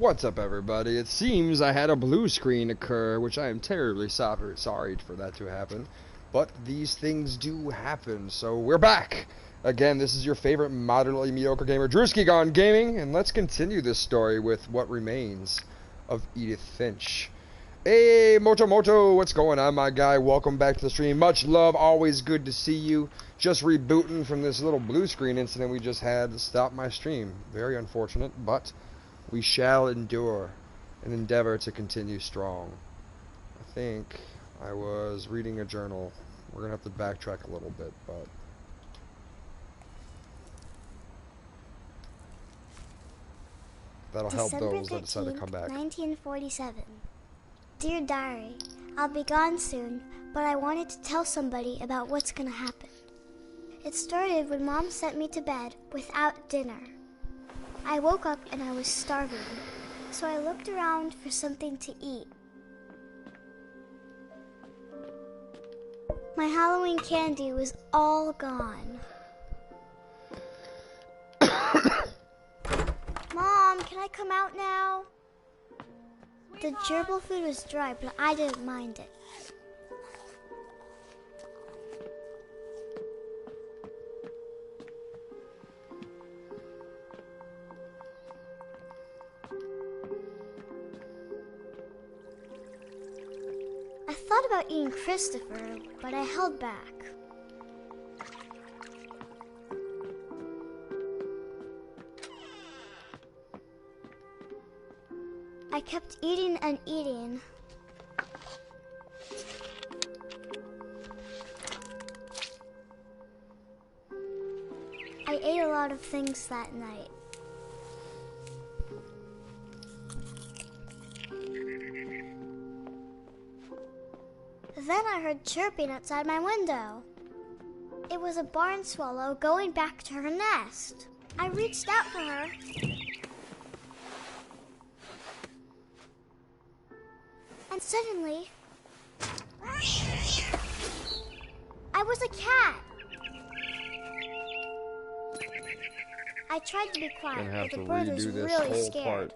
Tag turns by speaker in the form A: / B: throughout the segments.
A: What's up, everybody? It seems I had a blue screen occur, which I am terribly sorry for that to happen. But these things do happen, so we're back! Again, this is your favorite moderately mediocre gamer, DrewSki Gone Gaming, and let's continue this story with what remains of Edith Finch. Hey, Moto, what's going on, my guy? Welcome back to the stream. Much love, always good to see you. Just rebooting from this little blue screen incident we just had to stop my stream. Very unfortunate, but we shall endure and endeavor to continue strong. I think I was reading a journal. We're going to have to backtrack a little bit, but that'll help those that decide to come back.
B: 1947. Dear Diary, I'll be gone soon, but I wanted to tell somebody about what's going to happen. It started when Mom sent me to bed without dinner. I woke up and I was starving, so I looked around for something to eat. My Halloween candy was all gone. Mom, can I come out now? The gerbil food was dry, but I didn't mind it. I thought about eating Christopher, but I held back. I kept eating and eating. I ate a lot of things that night. Then I heard chirping outside my window. It was a barn swallow going back to her nest. I reached out for her. And suddenly, I was a cat. I tried to be quiet, but the bird was really scared.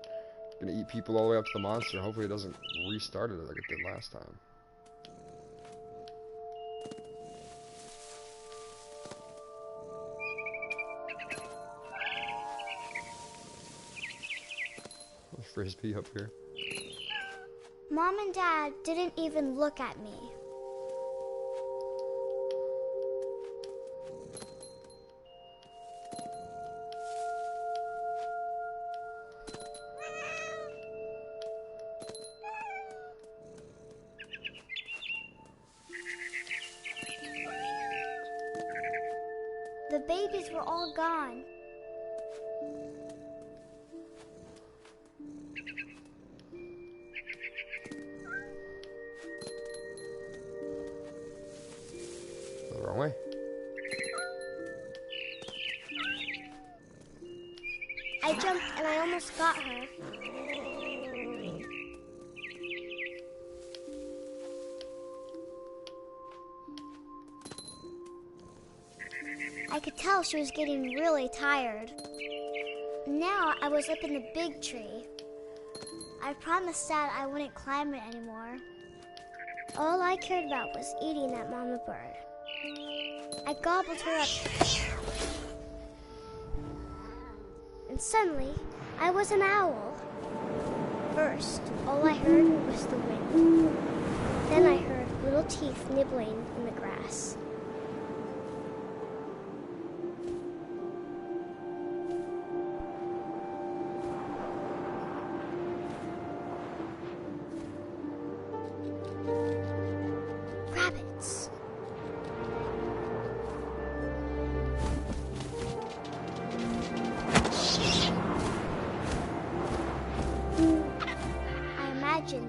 A: Gonna eat people all the way up to the monster. Hopefully it doesn't restart it like it did last time. Frisbee up here.
B: Mom and Dad didn't even look at me. The babies were all gone.
A: Way.
B: I jumped and I almost got her. I could tell she was getting really tired. Now I was up in the big tree. I promised Dad I wouldn't climb it anymore. All I cared about was eating that mama bird. I gobbled her up. And suddenly, I was an owl. First, all I heard was the wind. Then I heard little teeth nibbling in the grass. Rabbits.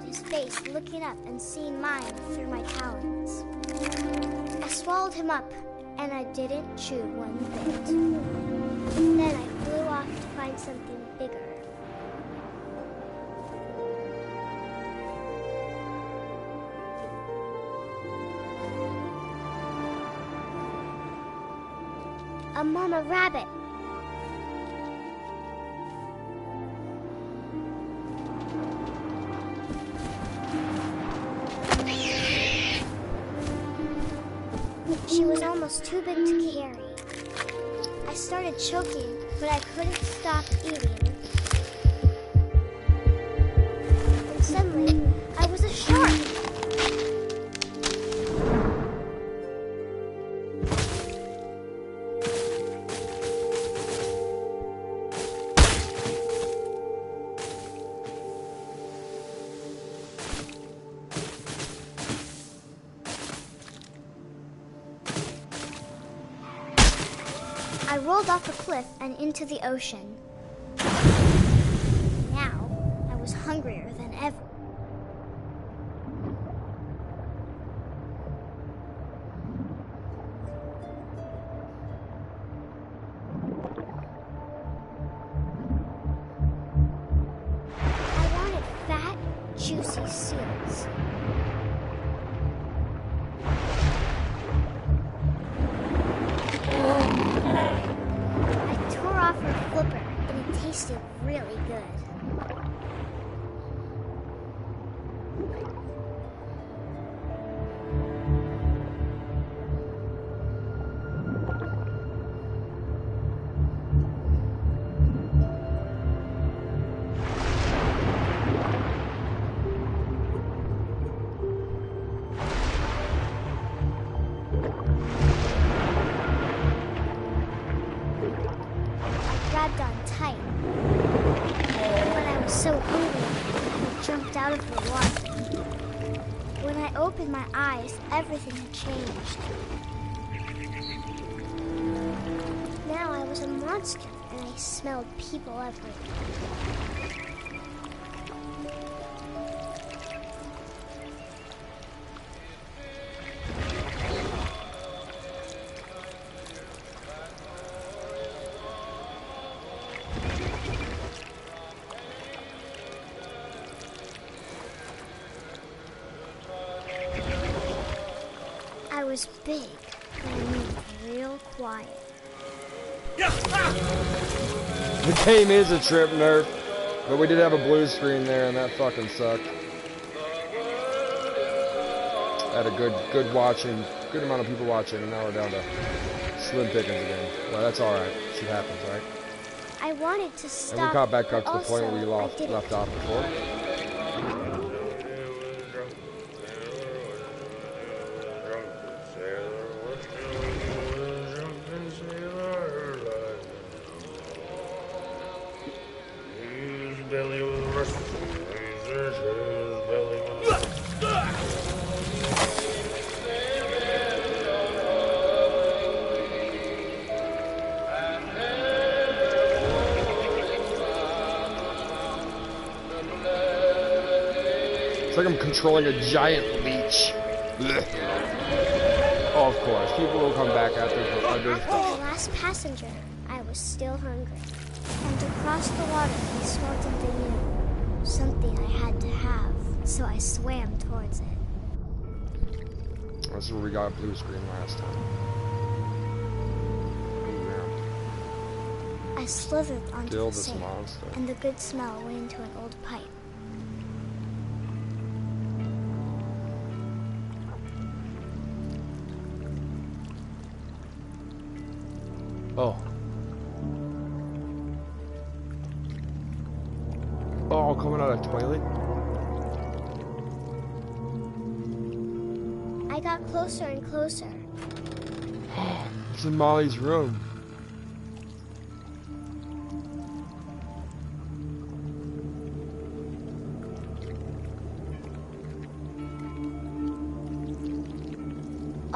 B: His face looking up and seeing mine through my talons. I swallowed him up, and I didn't chew one bit. Then I flew off to find something bigger. A mama rabbit. was too big to carry. I started choking, but I couldn't stop eating. And suddenly, I was a shark. I rolled off a cliff and into the ocean. Now, I was hungrier than ever. I wanted fat, juicy seals. I tore off her flipper, and it tasted really good. Grabbed on tight. But I was so hungry, I jumped out of the water. When I opened my eyes, everything had changed. Now I was a monster, and I smelled people everywhere. I was big, but I moved real quiet.
A: The game is a trip, nerd. But we did have a blue screen there, and that fucking sucked. Had a good watching, good amount of people watching, and now we're down to slim pickings again. Well, that's alright. Shit happens, right?
B: I wanted to stop,
A: and we caught back up to the point where we
B: also,
A: left off before. It's like I'm controlling a giant leech. Blech. Oh, of course. People will come back after
B: the last passenger, I was still hungry. And across the water, I smelled something new. Something I had to have, so I swam towards it.
A: This is where we got a blue screen last time.
B: I slithered onto
A: Kill
B: the
A: this
B: sand,
A: monster.
B: and the good smell went into an old pipe.
A: Oh. Oh, coming out of the toilet?
B: I got closer and closer.
A: It's in Molly's room.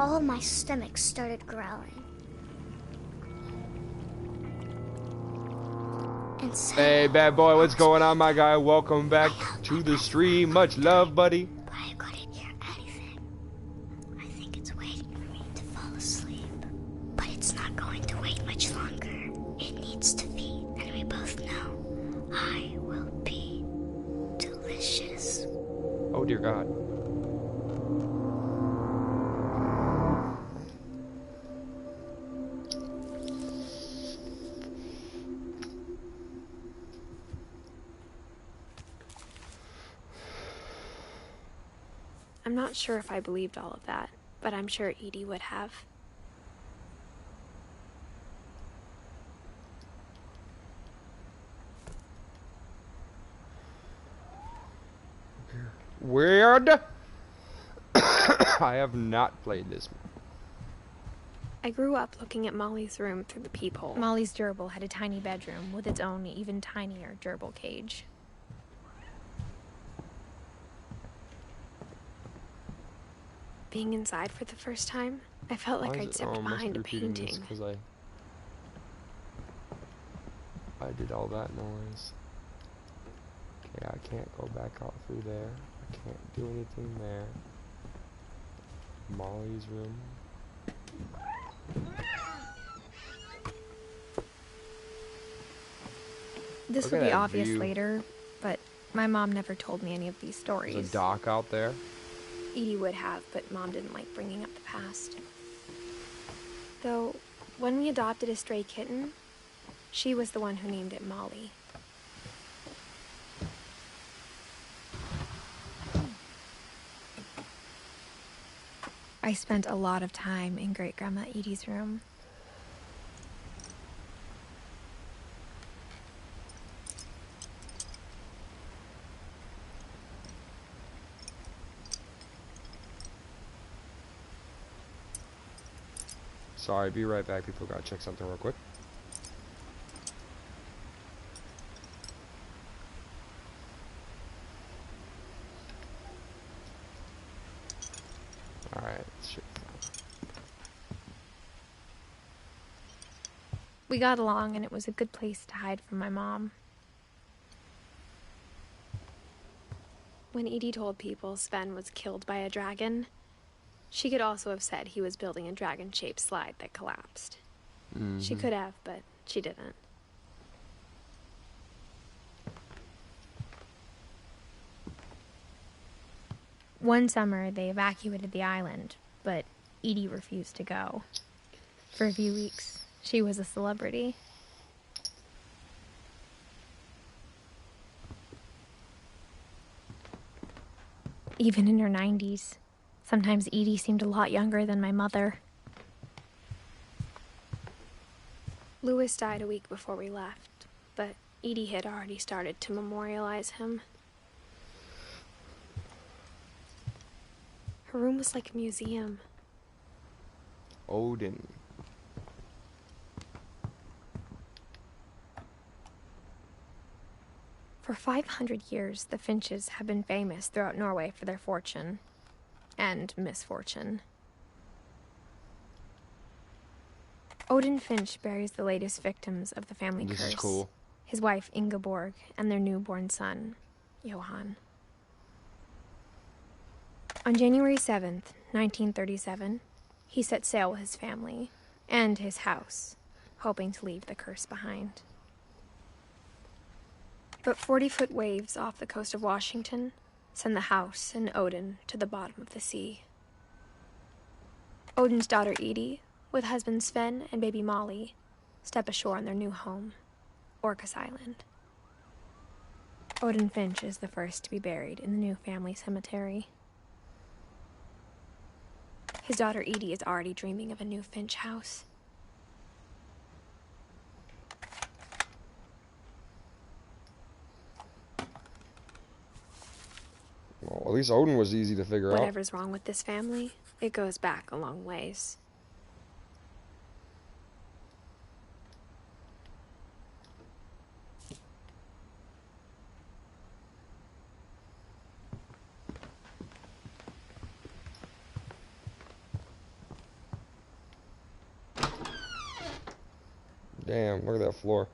B: All of my stomach started growling. And
A: hey, bad boy, what's going on, my guy? Welcome back to the stream. Much love, buddy.
B: But I couldn't hear anything. I think it's waiting for me to fall asleep. But it's not going to wait much longer. It needs to feed, and we both know I will be delicious.
A: Oh, dear God.
C: I'm not sure if I believed all of that, but I'm sure Edie would have.
A: Weird. I have not played this.
C: I grew up looking at Molly's room through the peephole. Molly's gerbil had a tiny bedroom with its own even tinier gerbil cage. Being inside for the first time, I felt like I'd stepped behind a painting.
A: Because I did all that noise. Okay, I can't go back out through there. I can't do anything there. Molly's room.
C: This would be obvious later, but my mom never told me any of these stories.
A: There's a dock out there.
C: Edie would have, but Mom didn't like bringing up the past. Though, when we adopted a stray kitten, she was the one who named it Molly. I spent a lot of time in Great-Grandma Edie's room.
A: Sorry, be right back. People gotta check something real quick. Alright, shit.
C: We got along, and it was a good place to hide from my mom. When Edie told people Sven was killed by a dragon, she could also have said he was building a dragon-shaped slide that collapsed. She could have, but she didn't. One summer, they evacuated the island, but Edie refused to go. For a few weeks, she was a celebrity. Even in her 90s, sometimes Edie seemed a lot younger than my mother. Louis died a week before we left, but Edie had already started to memorialize him. Her room was like a museum.
A: Odin.
C: For 500 years, the Finches have been famous throughout Norway for their fortune and misfortune. Odin Finch buries the latest victims of the family curse.
A: This is cool.
C: His wife Ingeborg and their newborn son, Johan. On January 7th, 1937, he set sail with his family and his house, hoping to leave the curse behind. But 40-foot waves off the coast of Washington send the house and Odin to the bottom of the sea. Odin's daughter Edie, with husband Sven and baby Molly, step ashore on their new home, Orcas Island. Odin Finch is the first to be buried in the new family cemetery. His daughter Edie is already dreaming of a new Finch house.
A: Well, at least Odin was easy to figure out.
C: Whatever's wrong with this family, it goes back a long ways.
A: Damn, look at that floor.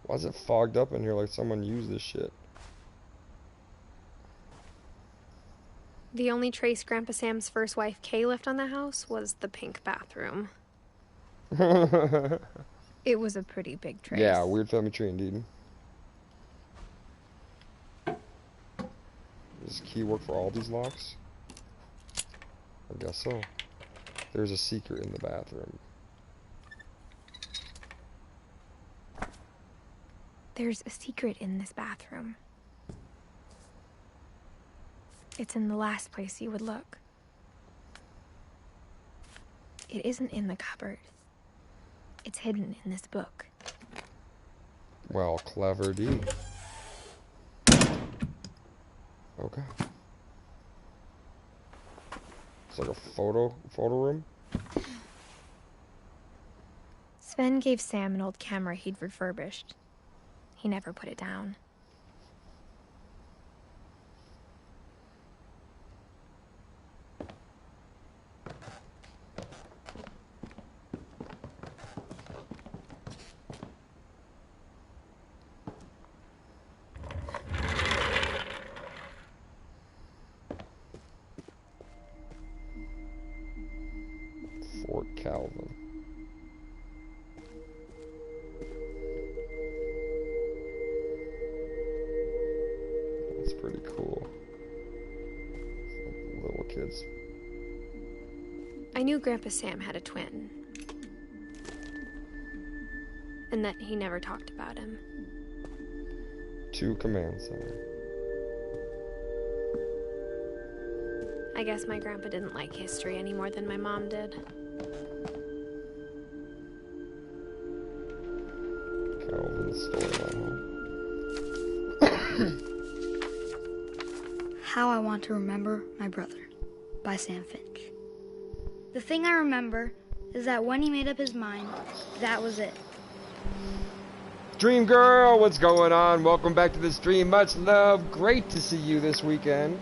A: Why is it fogged up in here like someone used this shit?
C: The only trace Grandpa Sam's first wife, Kay, left on the house was the pink bathroom. It was a pretty big trace.
A: Yeah, weird family tree indeed. Does key work for all these locks? I guess so. There's a secret in the bathroom.
C: There's a secret in this bathroom. It's in the last place you would look. It isn't in the cupboard. It's hidden in this book.
A: Well, clever D. Okay. It's like a photo room.
C: Sven gave Sam an old camera he'd refurbished. He never put it down.
A: Fort Calvin. That's pretty cool. Little kids.
C: I knew Grandpa Sam had a twin. And that he never talked about him.
A: 2 command center.
C: I guess my grandpa didn't like history any more than my mom did.
A: Calvin's storyline.
D: How I Want to Remember My Brother by Sam Finch. The thing I remember is that when he made up his mind, that was it.
A: Dream Girl, what's going on? Welcome back to the stream. Much love. Great to see you this weekend.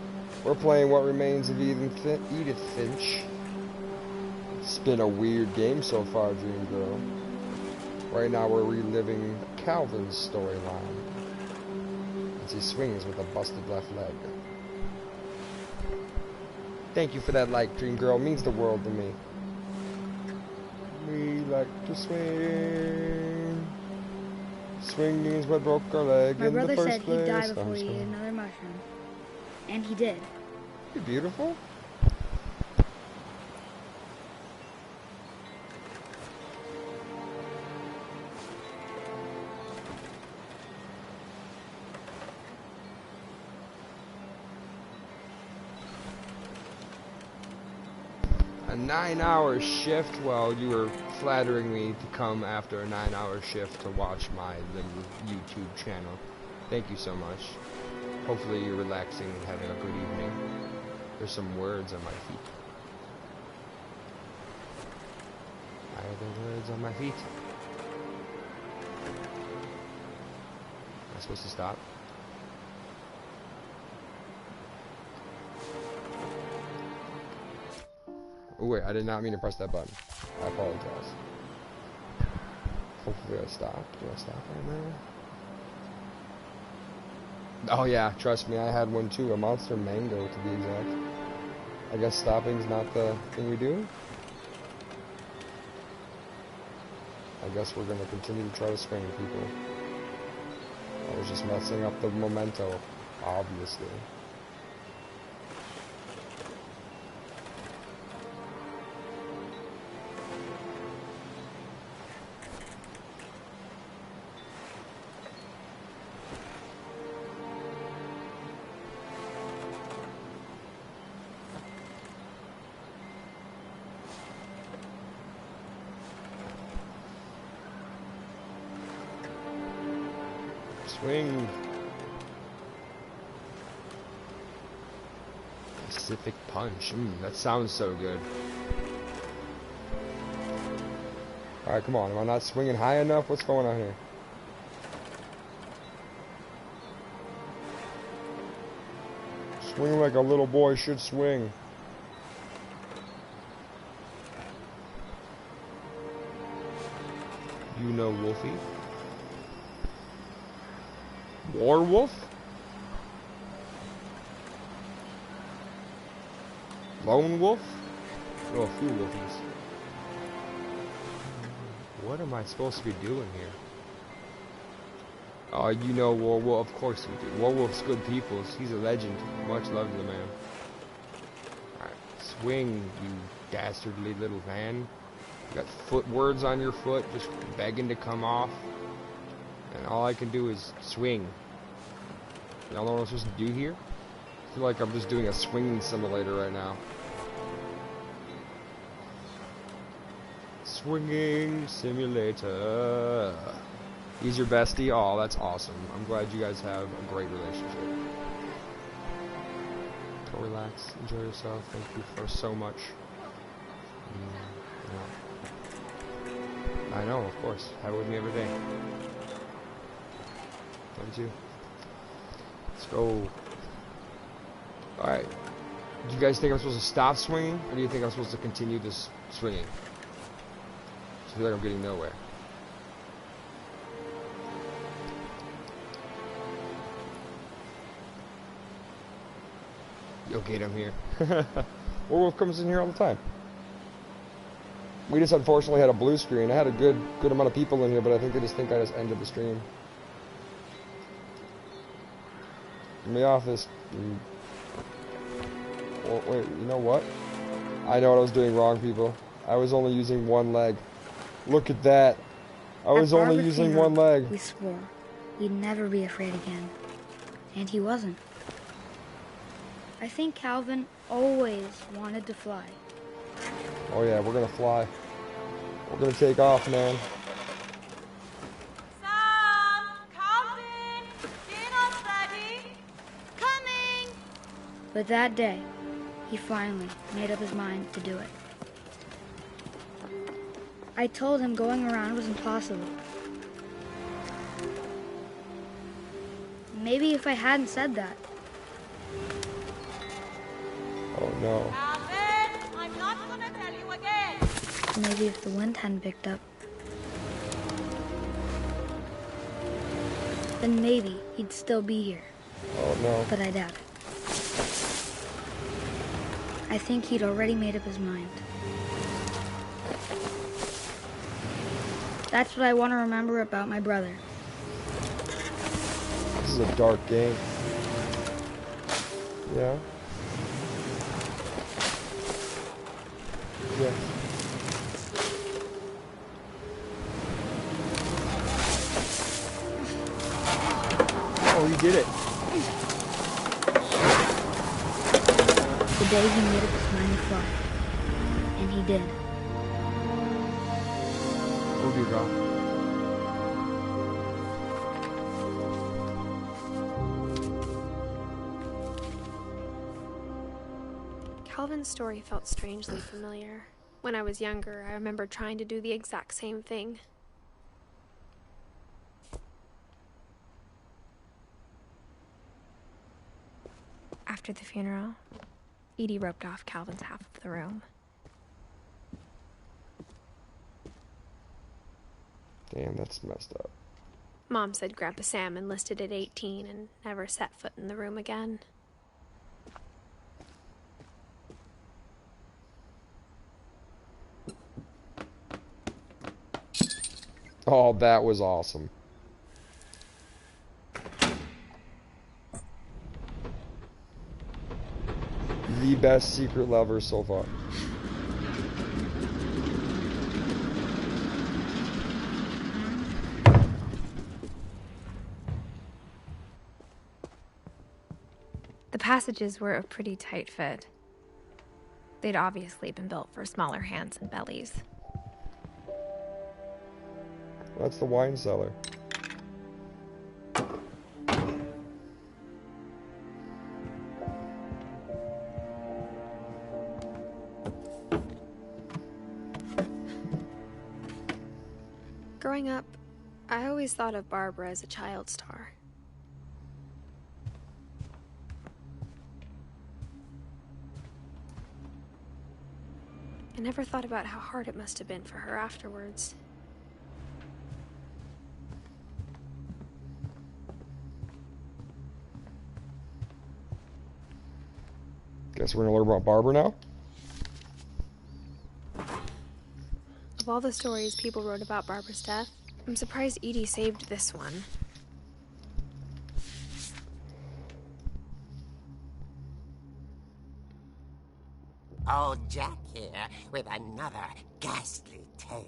A: We're playing What Remains of Edith Finch. It's been a weird game so far, Dream Girl. Right now we're reliving Calvin's storyline as he swings with a busted left leg. Thank you for that like, Dream Girl. It means the world to me. We like to swing. Swinging is what broke our leg
D: My
A: in the
D: brother
A: first
D: said
A: place.
D: he'd die before he ate another mushroom. And he did.
A: You're beautiful. A 9-hour shift? Well, you were flattering me to come after a 9-hour shift to watch my little YouTube channel. Thank you so much. Hopefully you're relaxing and having a good evening. There's some words on my feet. Why are there words on my feet? Am I supposed to stop? Oh wait, I did not mean to press that button. I apologize. Hopefully I stopped. Do I stop right now? Oh yeah, trust me, I had one too. A monster mango to be exact. I guess stopping's not the thing we do. I guess we're gonna continue to try to swing people. I was just messing up the memento, obviously. Swing. Pacific Punch. That sounds so good. Alright, come on. Am I not swinging high enough? What's going on here? Swing like a little boy should swing. You know Wolfie? Warwolf? Lone Wolf? Oh, a few wolfies. What am I supposed to be doing here? Oh, you know Warwolf. Of course we do. Warwolf's good people. He's a legend. Much love to the man. Alright, swing, you dastardly little man. You got foot words on your foot, just begging to come off. And all I can do is swing. Y'all know what I'm supposed to do here? I feel like I'm just doing a swinging simulator right now. Swinging simulator. He's your bestie? Oh, that's awesome. I'm glad you guys have a great relationship. Go relax. Enjoy yourself. Thank you for so much. I know, of course. Have it with me every day. Love you too. Let's go. Alright. Do you guys think I'm supposed to stop swinging? Or do you think I'm supposed to continue this swinging? I feel like I'm getting nowhere. Yo, Kate, I'm here. Werewolf comes in here all the time. We just unfortunately had a blue screen. I had a good amount of people in here, but I think they just think I just ended the stream. Get me off this. Oh, wait, you know what? I know what I was doing wrong, people. I was only using one leg. Look at that. I was only using one leg.
D: We swore we'd never be afraid again. And he wasn't. I think Calvin always wanted to fly.
A: Oh yeah, we're gonna fly. We're gonna take off, man.
E: Sam! Calvin! Dinner's ready! Coming!
D: But that day, he finally made up his mind to do it. I told him going around was impossible. Maybe if I hadn't said that.
A: Oh no.
E: Calvin! I'm not gonna tell you again!
D: Maybe if the wind hadn't picked up. Then maybe he'd still be here.
A: Oh no.
D: But I doubt it. I think he'd already made up his mind. That's what I want to remember about my brother.
A: This is a dark game. Yeah. Yeah. Oh, you did it.
D: The day he made up his mind to fly. And he did.
A: Move your jaw.
C: Calvin's story felt strangely familiar. When I was younger, I remember trying to do the exact same thing. After the funeral, Edie roped off Calvin's half of the room.
A: Damn, that's messed up.
C: Mom said Grandpa Sam enlisted at 18 and never set foot in the room again.
A: Oh, that was awesome. The best secret lover so far.
C: The passages were a pretty tight fit. They'd obviously been built for smaller hands and bellies.
A: That's the wine cellar.
C: Growing up, I always thought of Barbara as a child star. I never thought about how hard it must have been for her afterwards.
A: Guess we're gonna learn about Barbara now?
C: Of all the stories people wrote about Barbara's death, I'm surprised Edie saved this one.
F: Old Jack here with another ghastly tale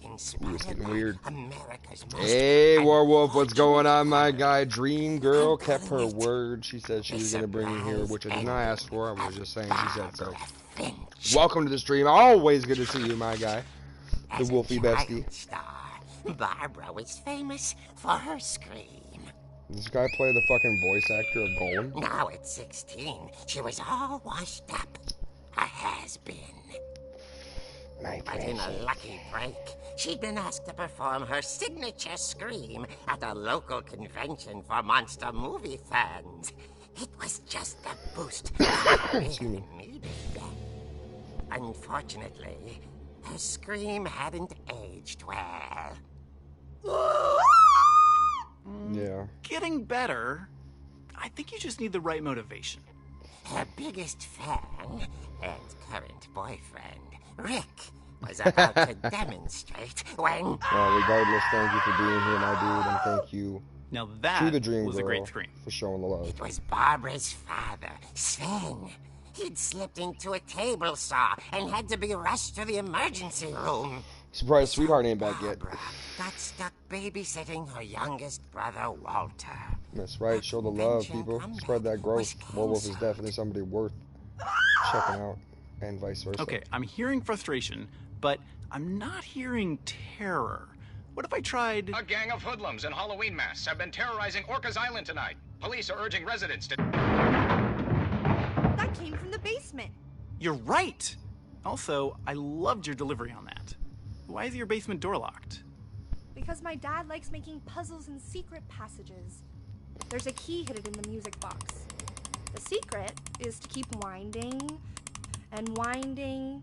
F: inspired
A: It's getting
F: by
A: weird.
F: America's most
A: Hey, Werewolf, what's going on, my guy? Dream Girl kept her word. She said she was gonna bring you here, which I did not ask for. I was just saying she said so.
F: Finch.
A: Welcome to the stream. Always good to see you, my guy. The
F: As a
A: Wolfie
F: child
A: Bestie.
F: star, Barbara was famous for her scream.
A: This guy play the fucking voice actor of Golem?
F: Now at 16, she was all washed up. A has-been. But in a lucky break, she'd been asked to perform her signature scream at a local convention for monster movie fans. It was just the boost that really needed. Unfortunately, her scream hadn't aged well.
A: Yeah.
G: Getting better. I think you just need the right motivation.
F: Her biggest fan and current boyfriend, Rick, was about to demonstrate when...
A: Well, regardless, thank you for being here, my dude, and thank you
G: Now that
A: to the Dream
G: was
A: Girl
G: a great scream.
A: for showing the love.
F: It was Barbara's father, Sven. He'd slipped into a table saw and had to be rushed to the emergency room.
A: Surprised Sweetheart ain't back yet.
F: Barbara got stuck babysitting her youngest brother, Walter.
A: That's right, show the love, people. Spread that growth. Werewolf is definitely somebody worth checking out, and vice versa.
G: Okay, I'm hearing frustration, but I'm not hearing terror. What if I tried...
H: A gang of hoodlums in Halloween masks have been terrorizing Orcas Island tonight. Police are urging residents to...
E: That came from the basement.
G: You're right! Also, I loved your delivery on that. Why is your basement door locked?
E: Because my dad likes making puzzles and secret passages. There's a key hidden in the music box. The secret is to keep winding and winding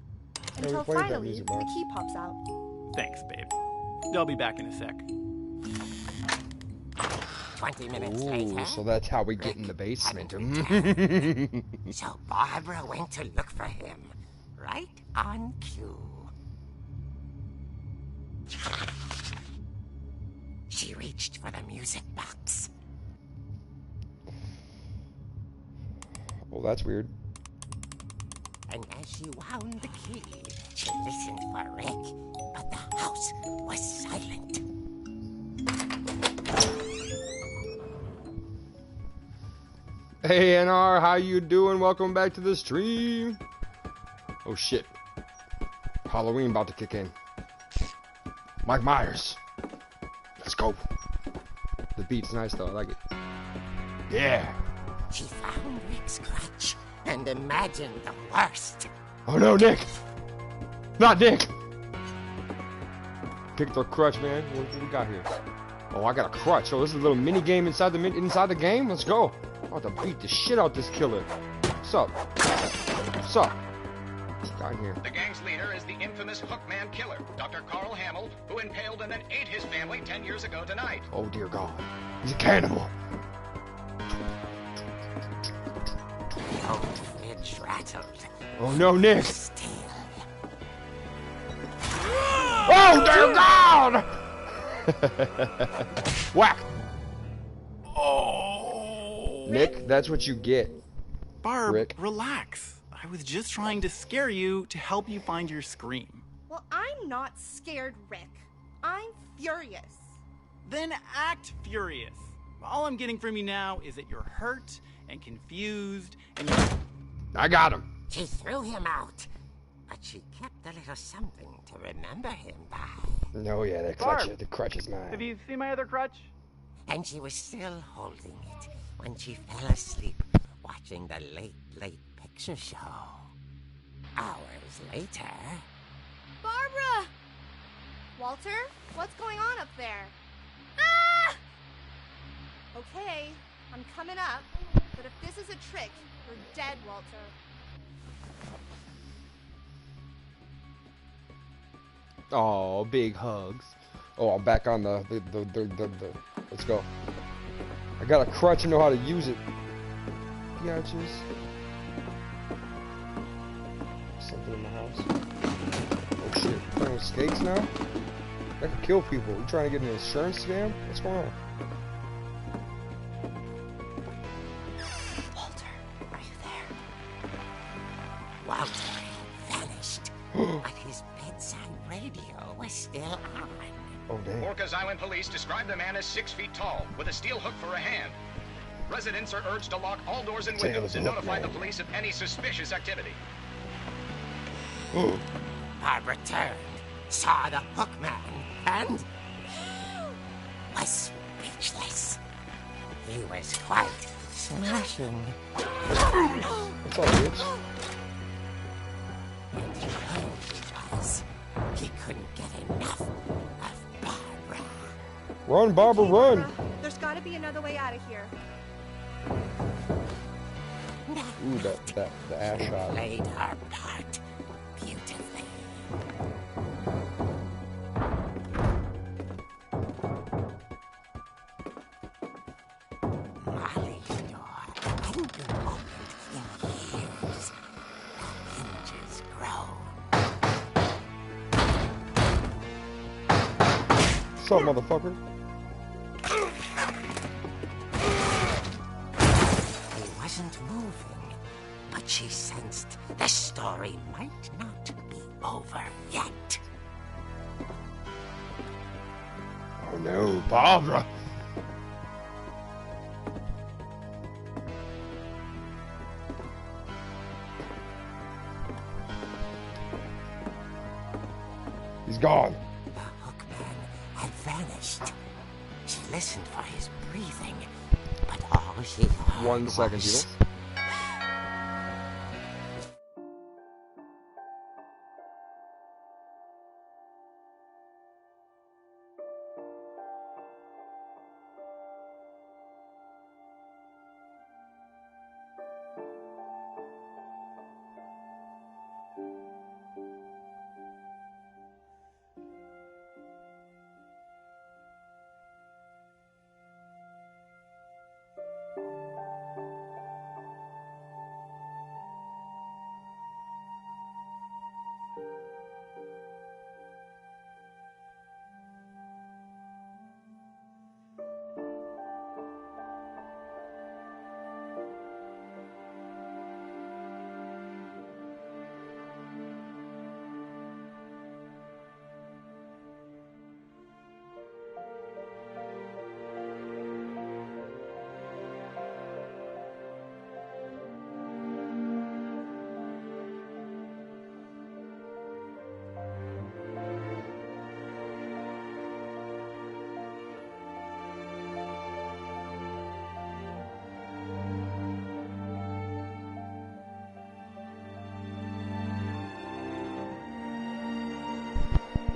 E: until
A: played that
E: finally
A: music
E: the
A: box.
E: key pops out.
G: Thanks, babe. I'll be back in a sec.
F: 20 minutes
A: Ooh,
F: later...
A: so that's how we get in the
F: Rick
A: basement.
F: hadn't returned. So Barbara went to look for him, right on cue. She reached for the music box.
A: Well, that's weird.
F: And as she wound the key, she listened for Rick, but the house was silent.
A: Hey NR, how you doing? Welcome back to the stream. Oh shit. Halloween about to kick in. Mike Myers. Let's go. The beat's nice though, I like it. Yeah.
F: She found Rick's crutch and imagined the worst.
A: Oh no, Nick! Not Nick! Pick the crutch, man. What do we got here? Oh, I got a crutch. Oh, this is a little mini game inside the game? Let's go. I'm about to beat the shit out this killer. What's up? What's up? What's got in here?
H: The gang's leader is the infamous Hookman killer, Dr. Carl Hamill, who impaled and then ate his family 10 years ago tonight.
A: Oh dear God. He's a cannibal.
F: The old fridge rattled.
A: Oh no, Nick!
F: Still.
A: Oh dear God! Whack!
G: Oh!
A: Nick, that's what you get.
G: Barb,
A: Rick.
G: relax. I was just trying to scare you to help you find your scream.
E: Well, I'm not scared, Rick. I'm furious.
G: Then act furious. All I'm getting from you now is that you're hurt and confused and you're...
A: I got him.
F: She threw him out, but she kept a little something to remember him by.
A: Oh yeah, that clutch,
G: Barb.
A: the crutch is mine.
G: Have you seen my other crutch?
F: And she was still holding it when she fell asleep watching the late picture show. Hours later...
E: Barbara! Walter, what's going on up there? Ah! Okay, I'm coming up, but if this is a trick, you're dead, Walter.
A: Oh, big hugs. Oh, I'm back on the let's go. I got a crutch and know how to use it. Biatches. Something in the house. Oh shit, you playing with skates now? That could kill people. You trying to get an insurance scam? What's going on?
E: Walter, are you there?
F: Walter had vanished, but his bedside radio was still on.
A: Oh damn.
H: Orcas Island police describe the man as 6 feet tall, with a steel hook for a hand. Residents are urged to lock all doors and
A: Tail
H: windows
A: of
H: and
A: the hook
H: notify the
A: man.
H: police of any suspicious activity.
F: Barbara turned, saw the hookman, and was speechless. He was quite smashing.
A: What's up, bitch?
F: And he was. He couldn't get enough of Barbara.
A: Run, Barbara, run!
E: Barbara, there's got to be another way out of here.
A: Ooh, the ass shot.
F: Played her part beautifully. Molly's door hadn't been opened in years. The hinges grow.
A: What's up, motherfucker?
F: He wasn't moving, but she sensed the story might not be over yet.
A: Oh no, Barbara! He's gone.
F: The hookman had vanished. She listened for his breathing, but all she heard
A: 1 second,
F: was...
A: people.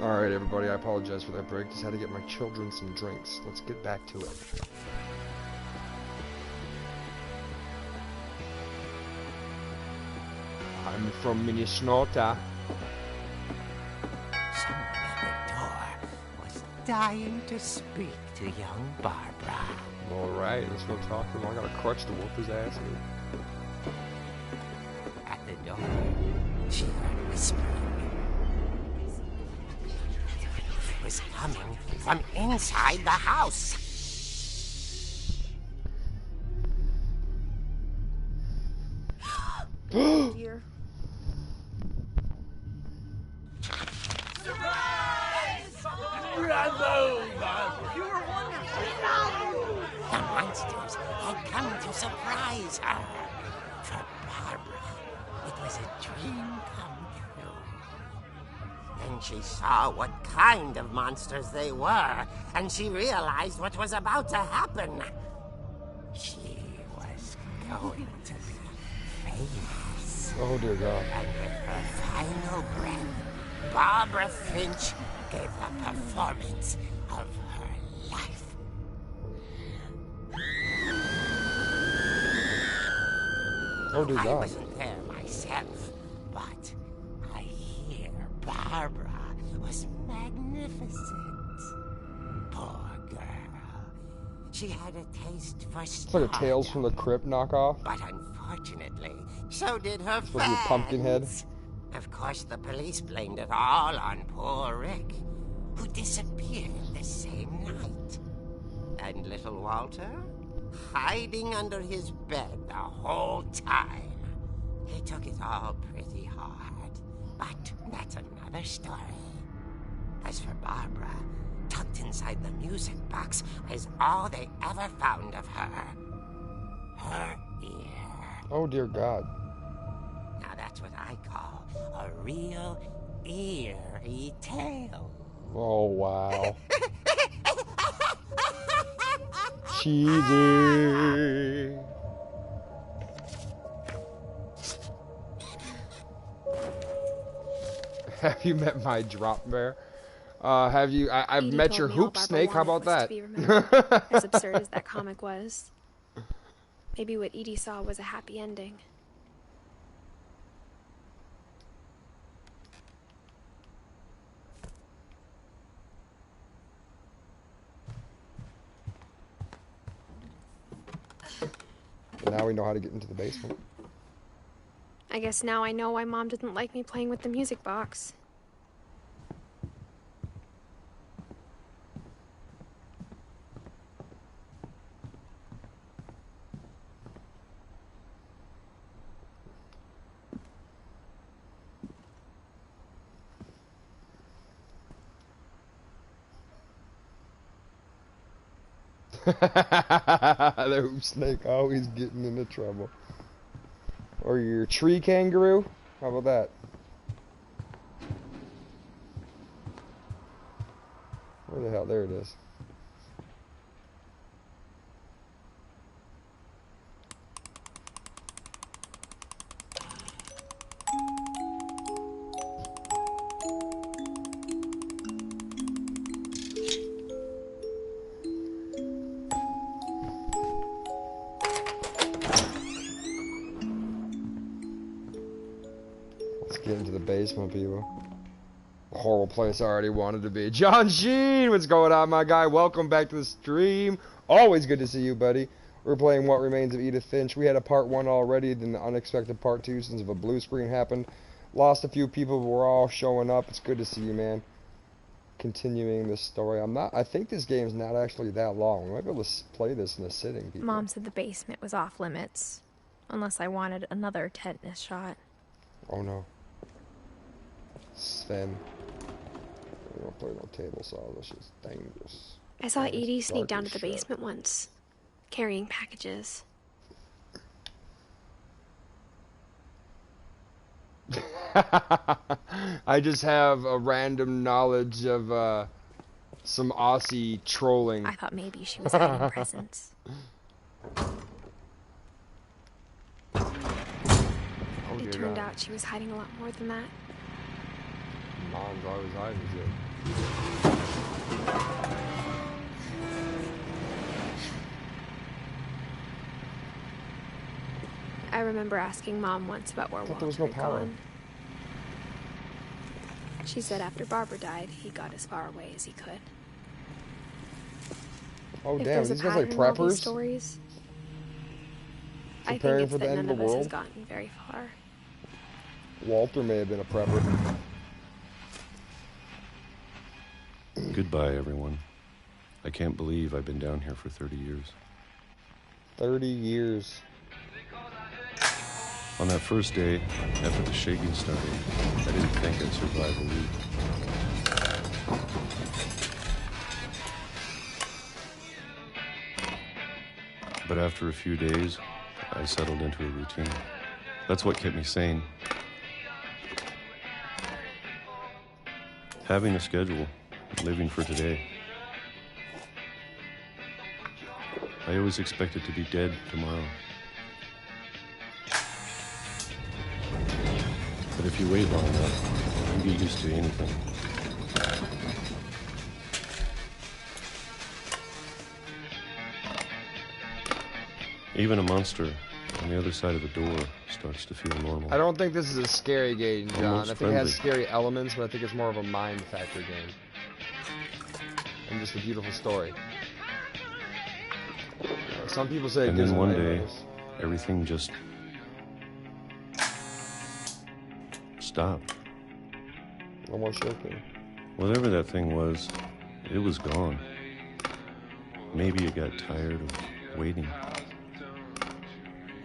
A: Alright, everybody, I apologize for that break. Just had to get my children some drinks. Let's get back to it. I'm from Minnesota.
F: Someone at the door was dying to speak to young Barbara.
A: Alright, let's go talk to him. I got a crutch to whoop his ass with.
F: At the door, she heard whispering. It was coming from inside the house.
E: Dear.
F: The monsters had come to surprise her. For Barbara, it was a dream come true. Then she saw what kind of monsters they were, and she realized what was about to happen. She was going to be famous.
A: Oh dear God.
F: And with her final breath, Barbara Finch gave the performance of her life.
A: Oh dear
F: I
A: God.
F: wasn't there myself, but I hear Barbara was magnificent. Poor girl. She had a taste for
A: It's like a Tales from the Crypt knockoff.
F: But unfortunately, so did her
A: Supposed to be a pumpkin head.
F: Of course, the police blamed it all on poor Rick, who disappeared the same night. And little Walter, hiding under his bed the whole time. He took it all pretty hard, but that's another story. As for Barbara, tucked inside the music box was all they ever found of her. Her ear.
A: Oh dear God.
F: Now that's what I call a real eerie tale.
A: Oh wow. Cheesy. Have you met my drop bear? Have you? I've
C: Edie
A: met
C: told
A: your
C: me all
A: hoop
C: Barbara
A: snake. How
C: wanted
A: about
C: was to
A: that?
C: be remembered, as absurd as that comic was. Maybe what Edie saw was a happy ending.
A: Now we know how to get into the basement.
C: I guess now I know why Mom didn't like me playing with the music box.
A: The hoop snake always getting into trouble. Or your tree kangaroo? How about that? Where the hell? There it is. Let's get into the basement, people. A horrible place I already wanted to be. John Sheen, what's going on, my guy? Welcome back to the stream. Always good to see you, buddy. We're playing What Remains of Edith Finch. We had a part 1 already, then the unexpected part 2 since a blue screen happened. Lost a few people, but we're all showing up. It's good to see you, man. Continuing this story. I think this game's not actually that long. We might be able to play this in a sitting, people.
C: Mom said the basement was off limits, unless I wanted another tetanus shot.
A: Oh no. Sven. We don't play no table saw. This is dangerous.
C: I saw Edie sneak
A: dark
C: down
A: as
C: to the
A: shit.
C: basement once, carrying packages.
A: I just have a random knowledge of some Aussie trolling.
C: I thought maybe she was hiding presents. It turned out she was hiding a lot more than that.
A: Mom's always hiding shit.
C: I remember asking Mom once about where Walter had gone. She said after Barbara died, he got as far away as he could.
A: Oh
C: If
A: damn,
C: there's a
A: these guys like
C: pattern in all these
A: preppers?
C: stories, I think
A: Preparing
C: it's
A: for the
C: that
A: end
C: none
A: of
C: of
A: the
C: us has
A: world?
C: gotten very far.
A: Walter may have been a prepper.
I: Goodbye, everyone. I can't believe I've been down here for 30 years.
A: 30 years.
I: On that first day, after the shaking started, I didn't think I'd survive a week. But after a few days, I settled into a routine. That's what kept me sane. Having a schedule, living for today. I always expected to be dead tomorrow. But if you wait long enough, you get used to anything. Even a monster on the other side of the door starts to feel normal.
A: I don't think this is a scary game, John.
I: Almost
A: I think it has
I: friendly.
A: scary elements, but I think it's more of a mind factor game. And just a beautiful story. Some people say it
I: And
A: gives
I: then
A: them
I: one day,
A: nightmares.
I: everything just stopped.
A: No more shaking.
I: Whatever that thing was, it was gone. Maybe it got tired of waiting.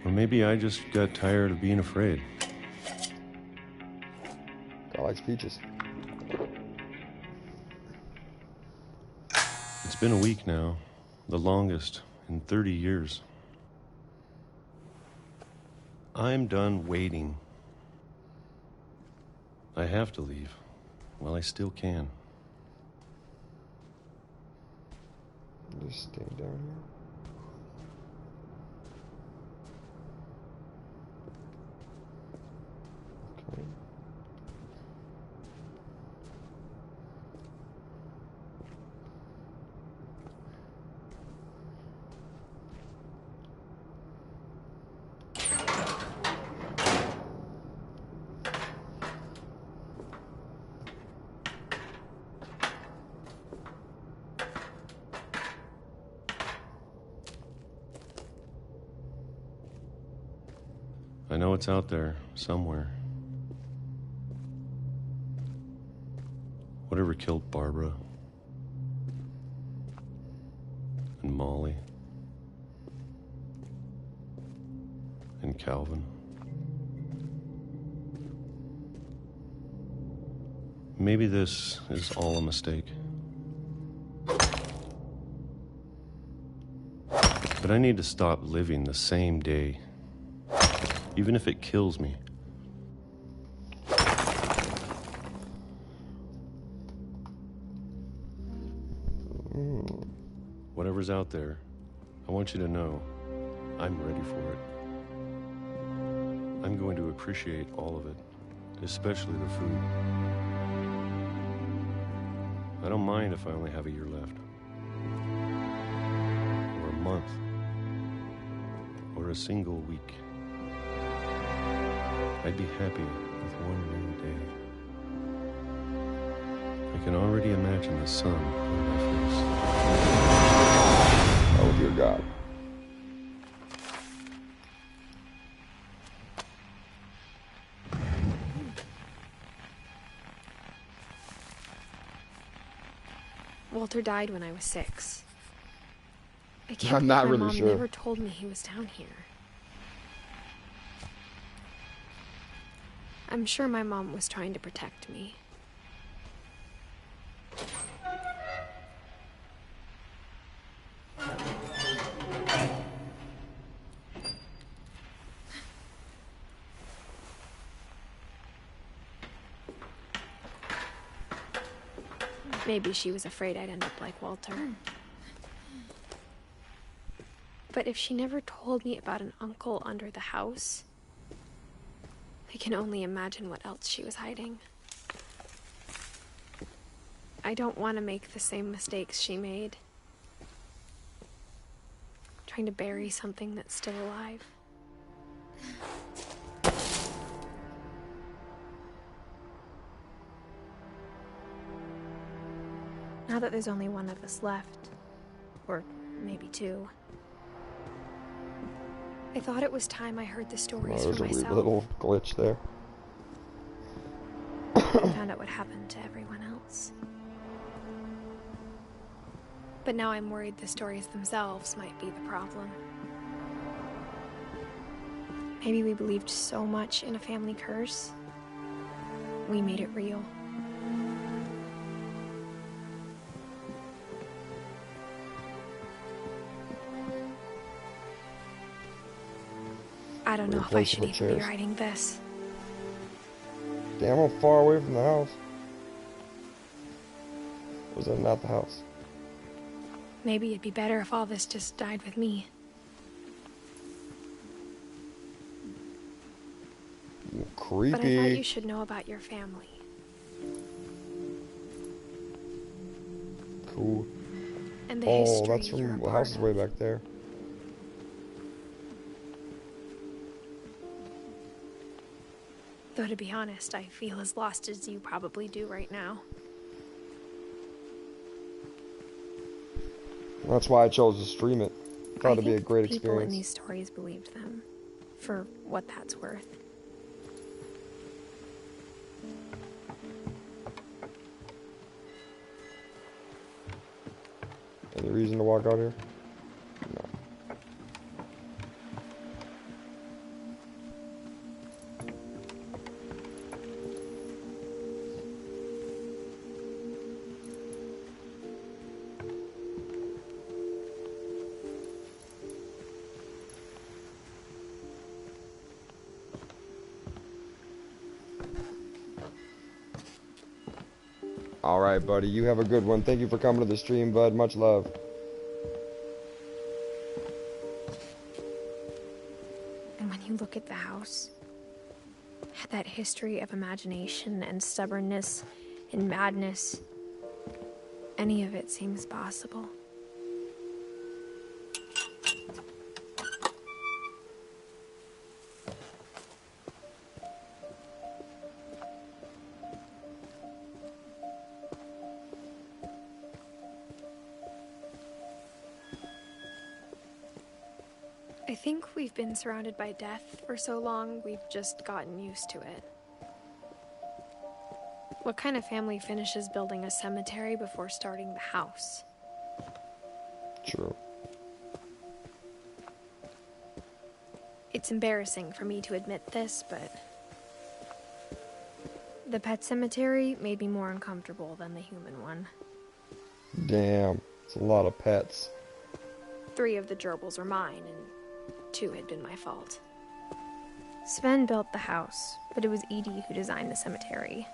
I: Or maybe I just got tired of being afraid.
A: God likes peaches.
I: It's been a week now, the longest in 30 years. I'm done waiting. I have to leave. Well, I still can.
A: Just stay down here.
I: know it's out there, somewhere. Whatever killed Barbara and Molly and Calvin. Maybe this is all a mistake. But I need to stop living the same day, even if it kills me. Whatever's out there, I want you to know I'm ready for it. I'm going to appreciate all of it, especially the food. I don't mind if I only have a year left, or a month, or a single week. I'd be happy with one new day. I can already imagine the sun on my face.
A: Oh dear God.
C: Walter died when I was 6. I can't
A: I'm not
C: believe my
A: really
C: mom
A: sure.
C: never told me he was down here. I'm sure my mom was trying to protect me. Maybe she was afraid I'd end up like Walter. But if she never told me about an uncle under the house, I can only imagine what else she was hiding. I don't want to make the same mistakes she made. Trying to bury something that's still alive. Now that there's only one of us left, or maybe 2, I thought it was time I heard the stories
A: There's
C: for
A: a weird
C: myself.
A: little glitch there.
C: And found out what happened to everyone else. But now I'm worried the stories themselves might be the problem. Maybe we believed so much in a family curse, we made it real. I don't know if I should
A: Replaceable
C: even be
A: chairs.
C: writing this.
A: Damn, I'm far away from the house. Was that not the house?
C: Maybe it'd be better if all this just died with me.
A: Creepy.
C: But I thought you should know about your family.
A: Cool.
C: And the
A: Oh,
C: history
A: that's
C: you're
A: from
C: a
A: the house is
C: part
A: way
C: of.
A: back there.
C: Though to be honest, I feel as lost as you probably do right now.
A: That's why I chose to stream it. Thought it'd be a
C: think
A: great
C: people in
A: experience.
C: these stories believed them, for what that's worth.
A: Any reason to walk out here? No. Alright, buddy. You have a good one. Thank you for coming to the stream, bud. Much love.
C: And when you look at the house, that history of imagination and stubbornness and madness, any of it seems possible. I I think we've been surrounded by death for so long, we've just gotten used to it. What kind of family finishes building a cemetery before starting the house?
A: True.
C: It's embarrassing for me to admit this, but the pet cemetery made me more uncomfortable than the human one.
A: Damn, it's a lot of pets.
C: 3 of the gerbils were mine, and 2 had been my fault. Sven built the house, but it was Edie who designed the cemetery.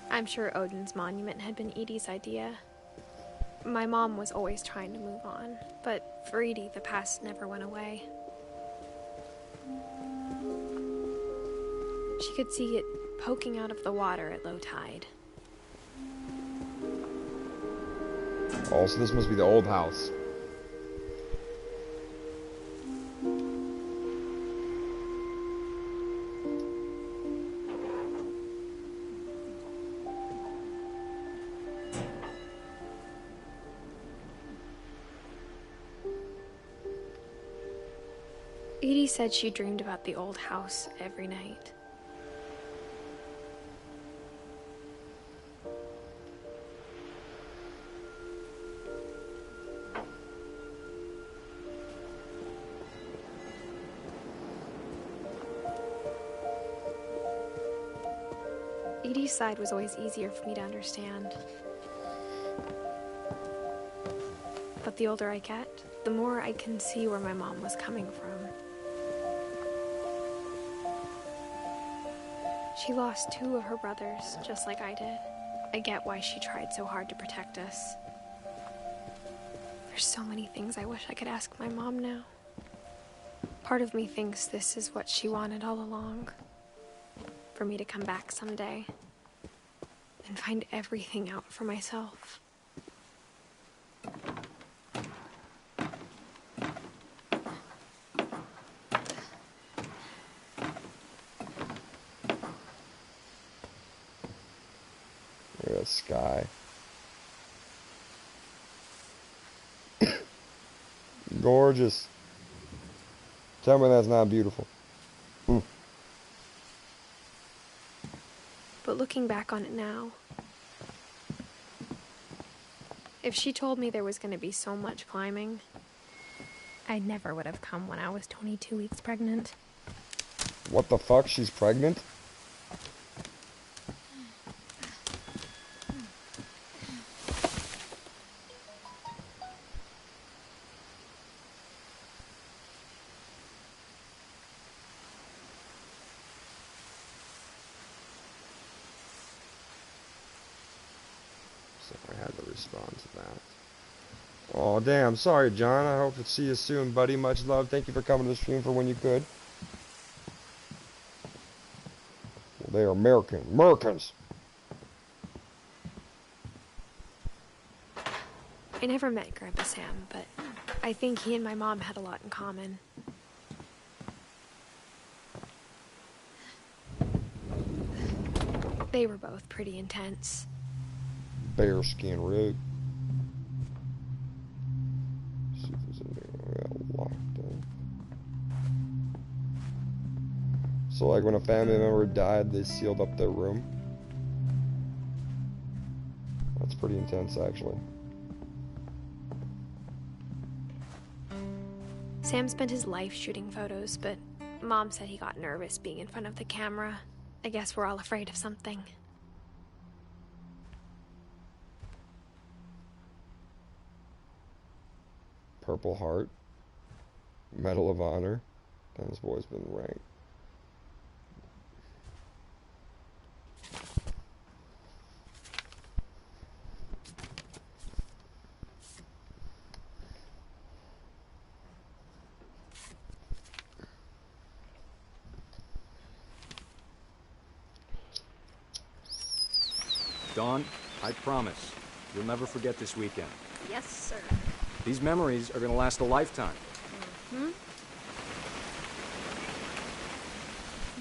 C: I'm sure Odin's monument had been Edie's idea. My mom was always trying to move on, but for Edie, the past never went away. She could see it poking out of the water at low tide.
A: Oh, so this must be the old house.
C: Edie said she dreamed about the old house every night. Edie's side was always easier for me to understand. But the older I get, the more I can see where my mom was coming from. She lost 2 of her brothers, just like I did. I get why she tried so hard to protect us. There's so many things I wish I could ask my mom now. Part of me thinks this is what she wanted all along. For me to come back someday and find everything out for myself.
A: Look at that sky. Gorgeous. Tell me that's not beautiful.
C: But looking back on it now, if she told me there was going to be so much climbing, I never would have come when I was 22 weeks pregnant.
A: What the fuck? She's pregnant? I had to respond to that. Oh, damn. Sorry, John. I hope to see you soon, buddy. Much love. Thank you for coming to the stream for when you could. Well, they are Americans.
C: I never met Grandpa Sam, but I think he and my mom had a lot in common. They were both pretty intense.
A: Bearskin rig. See if there's anything I got locked in. So like when a family member died, they sealed up their room. That's pretty intense, actually.
C: Sam spent his life shooting photos, but Mom said he got nervous being in front of the camera. I guess we're all afraid of something.
A: Purple Heart. Medal of Honor. Dennis Boy's been ranked.
J: Dawn, I promise, you'll never forget this weekend.
E: Yes, sir.
J: These memories are gonna last a lifetime.
E: Hmm?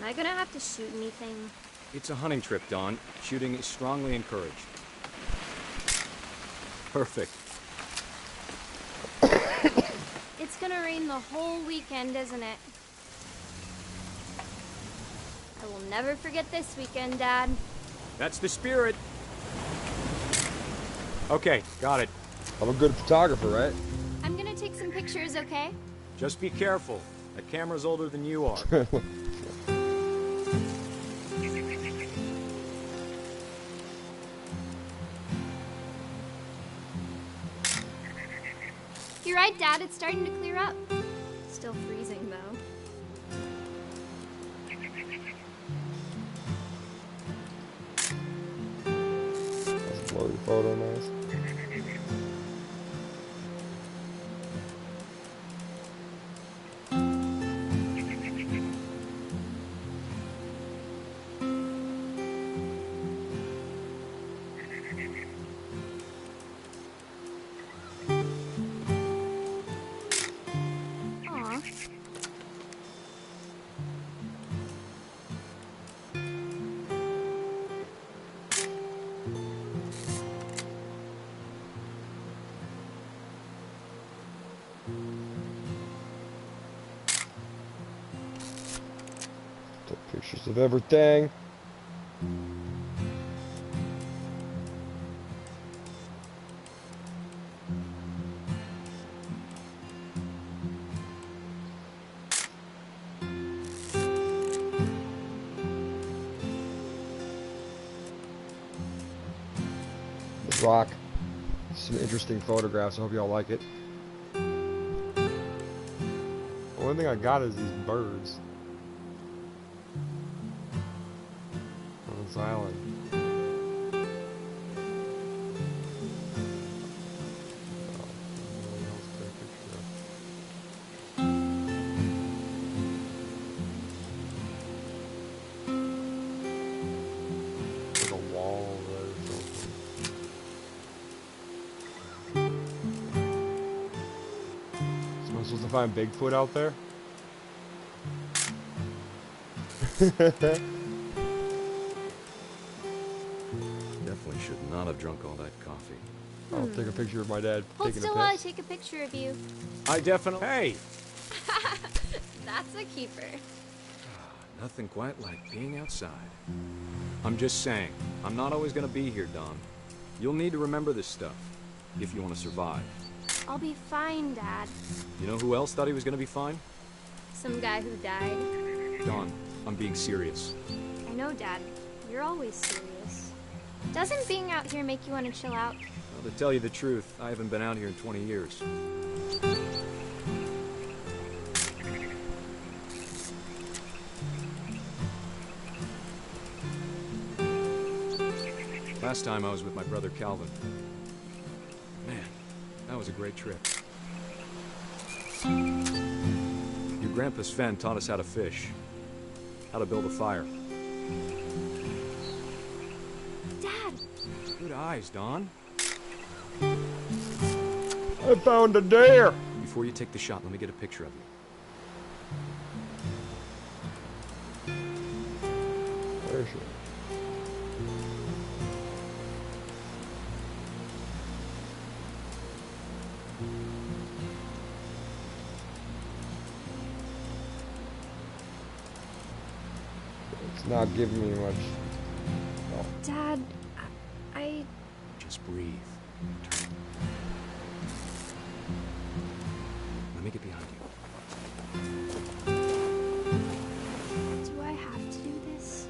E: Am I gonna have to shoot anything?
J: It's a hunting trip, Dawn. Shooting is strongly encouraged. Perfect.
K: gonna rain the whole weekend, isn't it? I will never forget this weekend, Dad.
J: That's the spirit. Okay, got it.
A: I'm a good photographer, right?
K: I'm gonna take some pictures, okay?
J: Just be careful. That camera's older than you are.
K: You're right, Dad. It's starting to clear up. Still freezing, though.
A: That's a blurry photo, nice. Take pictures of everything. This rock. Some interesting photographs. I hope y'all like it. The only thing I got is these birds on this island. Like a wall there or something. Am I supposed to find Bigfoot out there?
J: Definitely should not have drunk all that coffee.
A: I'll take a picture of my dad
K: Hold
A: taking
K: still
A: a
K: while I
A: piss.
K: take a picture of you.
J: I definitely... Hey!
K: That's a keeper.
J: Nothing quite like being outside. I'm just saying, I'm not always gonna be here, Don. You'll need to remember this stuff, if you want to survive.
K: I'll be fine, Dad.
J: You know who else thought he was gonna be fine?
K: Some guy who died.
J: Don, I'm being serious.
K: I know, Dad. You're always serious. Doesn't being out here make you want to chill out?
J: Well, to tell you the truth, I haven't been out here in 20 years. Last time I was with my brother Calvin. Man, that was a great trip. Your grandpa Sven taught us how to fish, how to build a fire.
K: Dad!
J: Good eyes, Don.
A: I found a deer!
J: Before you take the shot, let me get a picture of you.
A: Where is she? It's not giving me much. Oh.
C: Dad, I...
J: Just breathe. Turn. Let me get behind you.
K: Do I have to do this?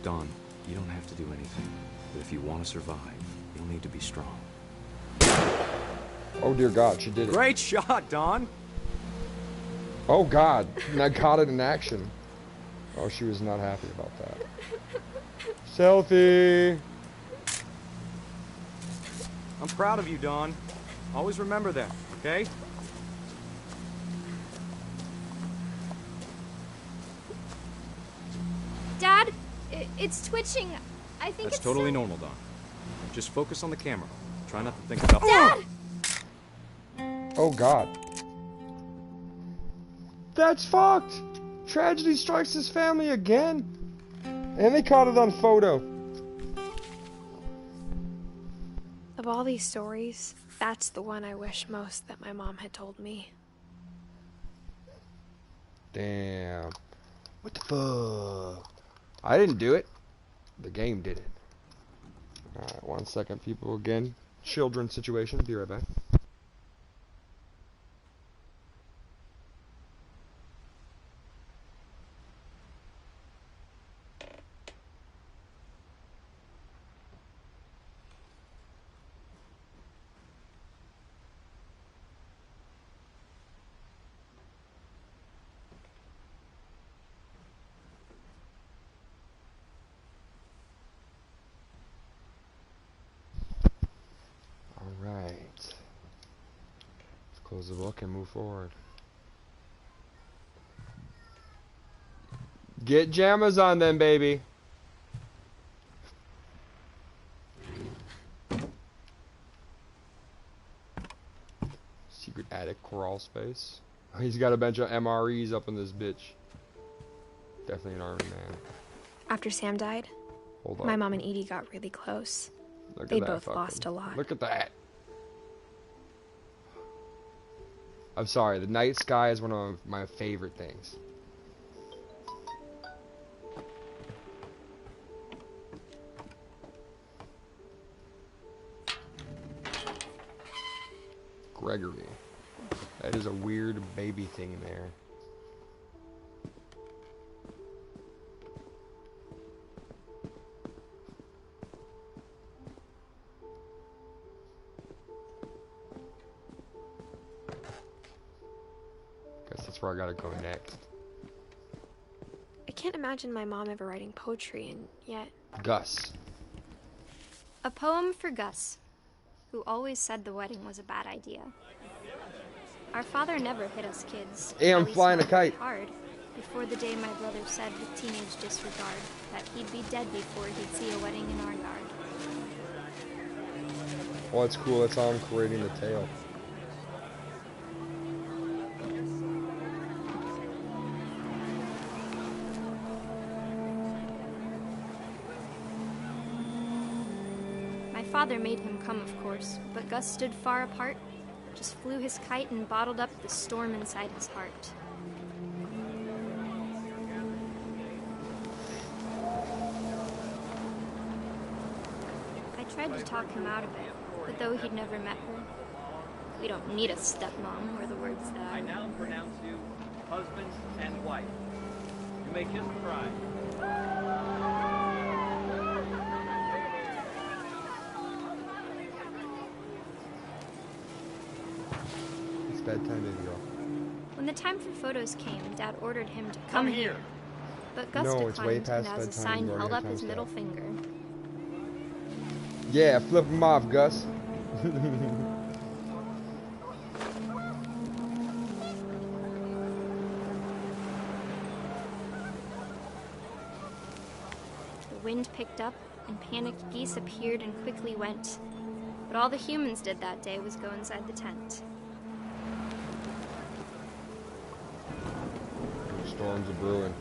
J: Don, you don't have to do anything. But if you want to survive, you'll need to be strong.
A: Oh dear God, she did it.
J: Great shot, Don!
A: Oh God, and I caught it in action. Oh, she was not happy about that. Selfie!
J: I'm proud of you, Don. Always remember that, okay?
K: Dad, it's twitching. I think
J: That's
K: it's
J: totally
K: so...
J: normal, Don. Just focus on the camera. Try not to think about...
K: Dad!
A: Oh God. That's fucked! Tragedy strikes his family again. And they caught it on photo.
C: Of all these stories, that's the one I wish most that my mom had told me.
A: Damn. What the fuck? I didn't do it. The game did it. Alright, 1 second, people. Again, children situation. Be right back. Alright. Let's close the book and move forward. Get jammas on then, baby. Secret attic crawl space. He's got a bunch of MREs up in this bitch. Definitely an army man.
C: After Sam died, my mom and Edie got really close. They both lost a lot.
A: Look at that. I'm sorry, the night sky is one of my favorite things. Gregory. That is a weird baby thing there. Guess that's where I gotta go next.
C: I can't imagine my mom ever writing poetry, and yet...
A: Gus.
K: A poem for Gus, who always said the wedding was a bad idea. Our father never hit us kids.
A: Hey, I'm flying a kite.
K: Hard, before the day my brother said with teenage disregard that he'd be dead before he'd see a wedding in our yard.
A: Oh, that's cool. That's how I'm creating the tale.
K: My father made him come, of course, but Gus stood far apart, just flew his kite and bottled up the storm inside his heart. I tried to talk him out of it, but though he'd never met her, we don't need a stepmom, were the words that
L: I now pronounce you husband and wife. You may kiss the bride.
A: Bedtime video.
K: When the time for photos came, Dad ordered him to come here. But Gus
A: No, it's way
K: declined,
A: past
K: and as a
A: bedtime.
K: sign
A: You've already
K: held
A: had
K: up
A: time
K: his
A: to
K: middle
A: stop.
K: finger.
A: Yeah, flip him off, Gus.
K: The wind picked up, and panicked geese appeared and quickly went. But all the humans did that day was go inside the tent.
A: Storms are brewing.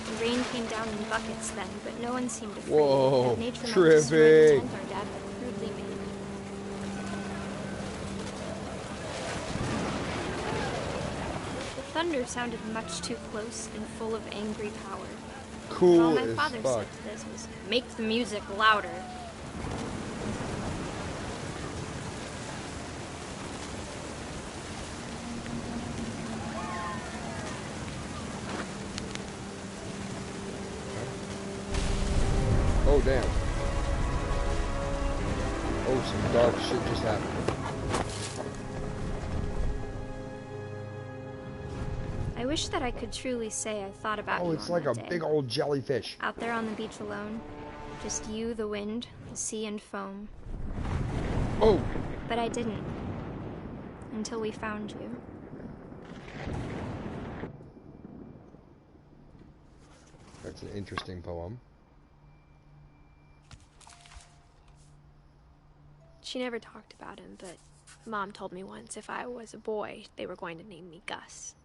K: The rain came down in buckets then, but no one seemed afraid.
A: Whoa,
K: that nature might destroy the
A: trippy.
K: tent our dad had crudely made. The thunder sounded much too close and full of angry power.
A: Cool
K: All my
A: as
K: father
A: fuck.
K: said to this was, "Make the music louder."
A: Oh, damn. Oh, some dark shit just happened.
K: I wish that I could truly say I thought about you
A: Oh, it's
K: on
A: like
K: that
A: a
K: day.
A: big old jellyfish.
K: Out there on the beach alone, just you, the wind, the sea, and foam.
A: Oh!
K: But I didn't. Until we found you.
A: That's an interesting poem.
C: She never talked about him, but Mom told me once if I was a boy, they were going to name me Gus.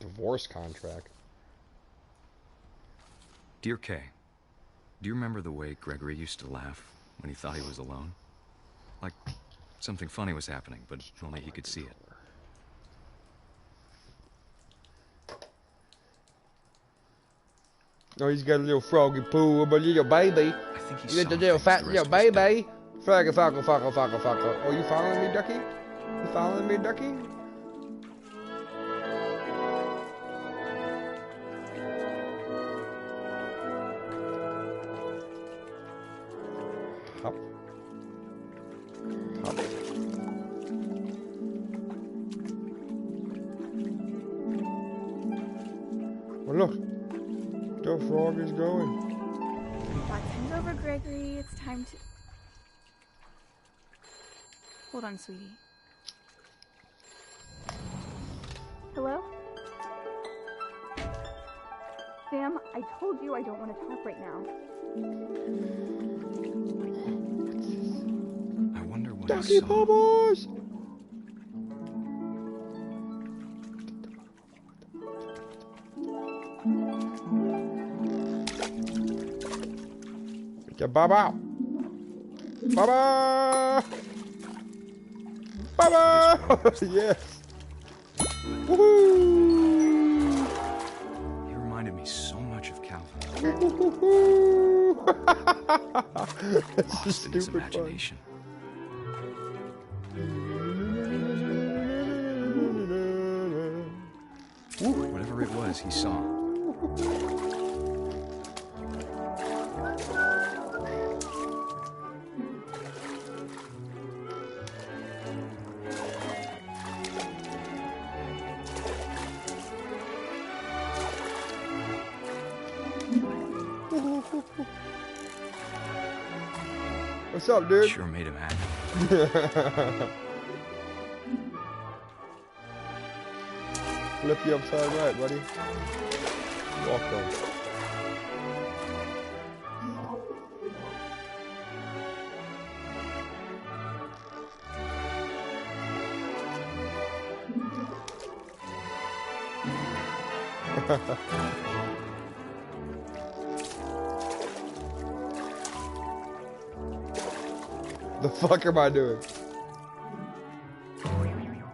A: Divorce contract.
J: Dear Kay, do you remember the way Gregory used to laugh when he thought he was alone? Like something funny was happening, but only he could see it.
A: Oh, he's got a little froggy poo, but little baby.
J: I think he
A: You got
J: saw
A: the little
J: things
A: fat
J: the
A: little
J: rest of us
A: baby. Froggy, foggle, foggle, foggle, foggle. Oh, you following me, ducky? You following me, ducky? Hop. Hop. Oh, look. The frog is going.
M: Time's over, Gregory. It's time to... Hold on, sweetie. Hello? Sam, I told you I don't want to talk right now.
J: I wonder what
A: Ducky
J: I saw.
A: bubbles! Yeah, Baba! Baba! Baba! Yes! Woohoo!
J: He reminded me so much of Calvin.
A: That's
J: Lost in his
A: stupid fun.
J: imagination. Whatever it was he saw.
A: What's up, dude?
J: Sure made him happy.
A: Flip you upside right, buddy. Welcome. The fuck am I doing?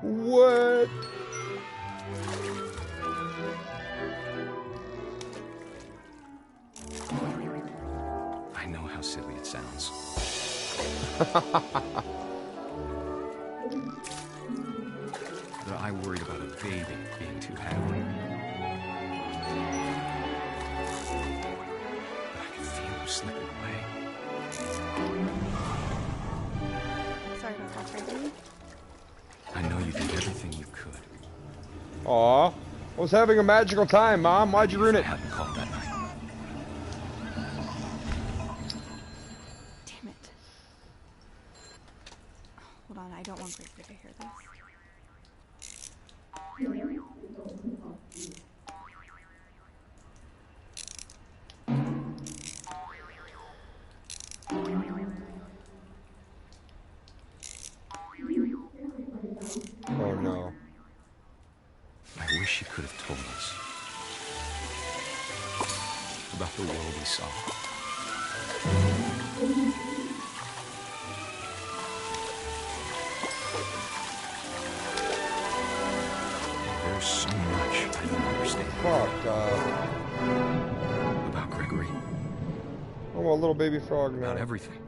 A: What?
J: I know how silly it sounds. But I worried about a baby being too happy. But I could feel him slipping away.
M: Sorry about that, Gregory.
J: I know you did everything you could.
A: Aw. I was having a magical time, Mom. Why'd you ruin it?
J: I hadn't called that night.
M: Damn it. Hold on, I don't want Gregory to hear this.
A: Oh no.
J: I wish you could have told us about the world we saw. There's so much I don't understand
A: Fuck,
J: about Gregory.
A: I'm a little baby frog now.
J: About everything.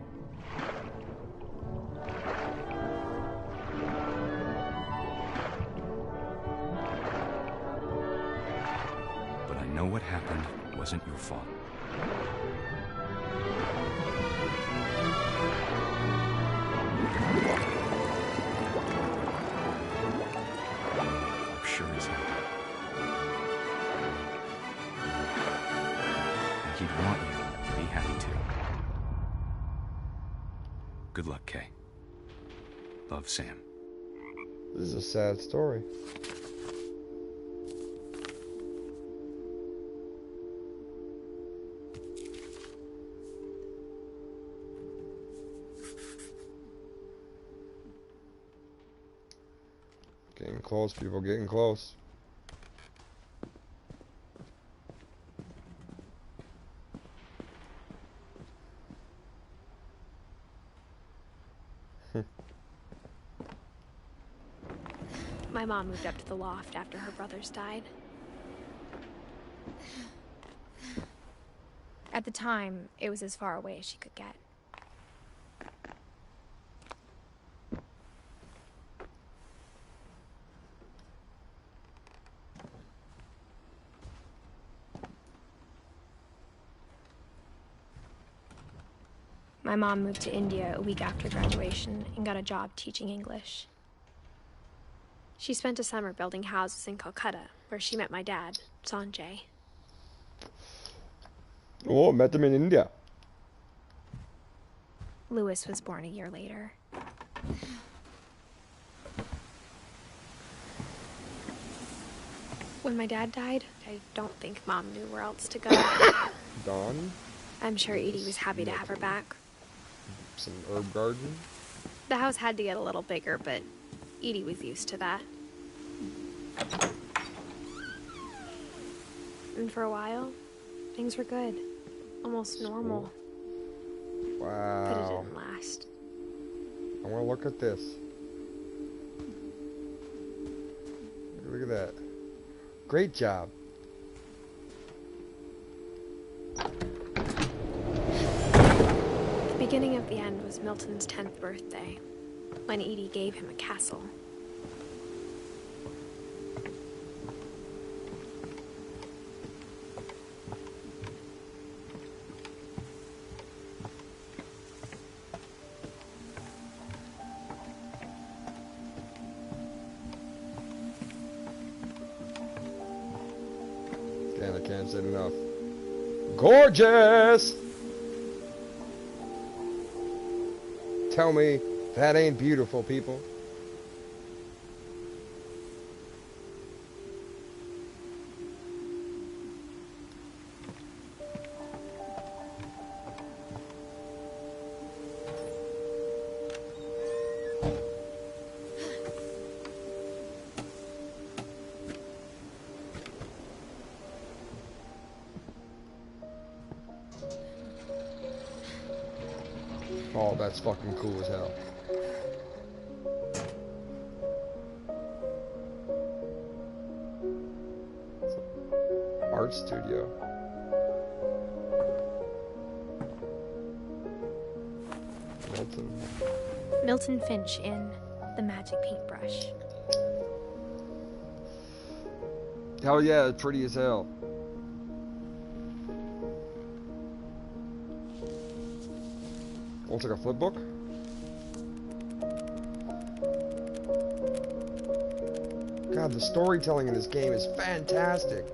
J: But I know what happened wasn't your fault. I'm sure he's happy. And he'd want you to be happy too. Good luck, Kay. Love, Sam.
A: This is a sad story. Getting close, people, getting close.
C: My mom moved up to the loft after her brothers died. At the time, it was as far away as she could get. My mom moved to India a week after graduation and got a job teaching English. She spent a summer building houses in Calcutta, where she met my dad, Sanjay.
A: Oh, met them in India.
C: Louis was born a year later. When my dad died, I don't think Mom knew where else to go.
A: Dawn?
C: I'm sure Edie was happy to have her back.
A: Some herb garden?
C: The house had to get a little bigger, but Edie was used to that. And for a while, things were good. Almost normal.
A: Wow.
C: But it didn't last.
A: I want to look at this. Look at that. Great job.
C: The beginning of the end was Milton's 10th birthday, when Edie gave him a castle.
A: And I can't say it enough. Gorgeous! Tell me that ain't beautiful, people. Oh, that's fucking cool as hell. Art studio.
C: Milton Finch in The Magic Paintbrush.
A: Hell yeah, it's pretty as hell. Looks like a flip book. God, the storytelling in this game is fantastic.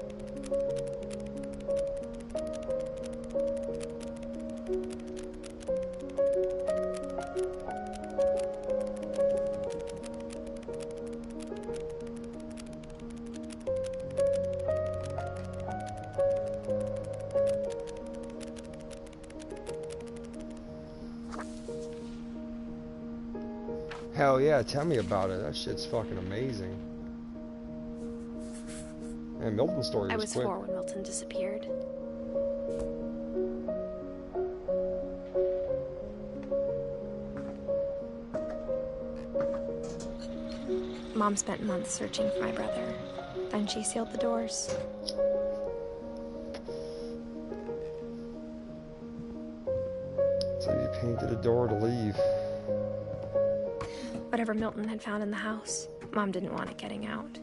A: Hell yeah, tell me about it. That shit's fucking amazing. And Milton's story was quick.
C: I was 4 when Milton disappeared. Mom spent months searching for my brother. Then she sealed the doors.
A: So you painted a door to leave.
C: Whatever Milton had found in the house, Mom didn't want it getting out.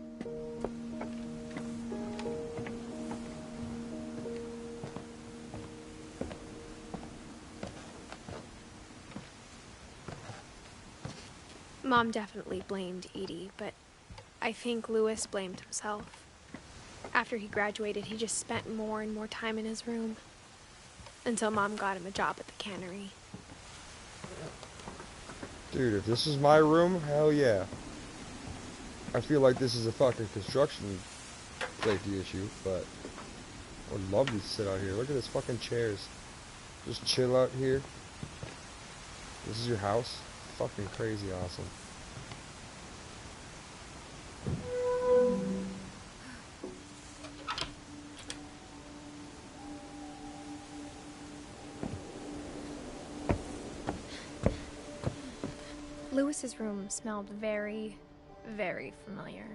C: Mom definitely blamed Edie, but I think Louis blamed himself. After he graduated, he just spent more and more time in his room, until Mom got him a job at the cannery.
A: Dude, if this is my room, hell yeah. I feel like this is a fucking construction safety issue, but I would love to sit out here. Look at this fucking chairs. Just chill out here. This is your house? Fucking crazy awesome.
C: Lewis's room smelled very, very familiar.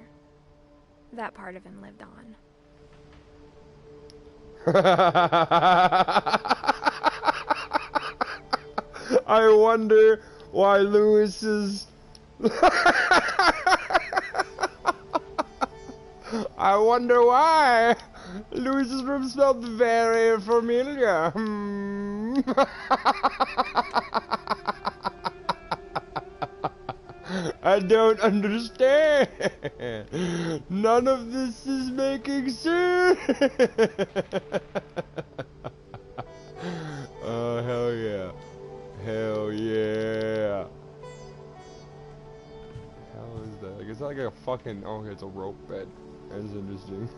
C: That part of him lived on.
A: I wonder why Lewis's... I wonder why Lewis's room smelled very familiar. I don't understand. None of this is making sense. Oh, hell yeah. Hell yeah. How is that? Like, it's like a fucking... Oh, it's a rope bed. That's interesting.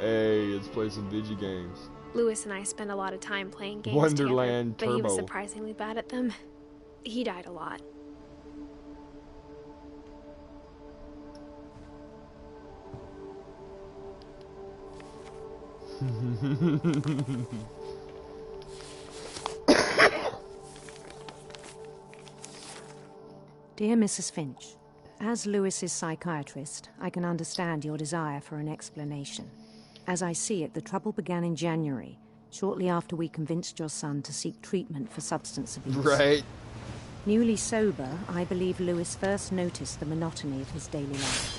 A: Hey, let's play some video games.
C: Lewis and I spent a lot of time playing games
A: Wonderland
C: together, but he was
A: Turbo.
C: surprisingly bad at them. He died a lot.
N: Dear Mrs. Finch, as Lewis's psychiatrist, I can understand your desire for an explanation. As I see it, the trouble began in January, shortly after we convinced your son to seek treatment for substance abuse.
A: Right.
N: Newly sober, I believe Lewis first noticed the monotony of his daily life.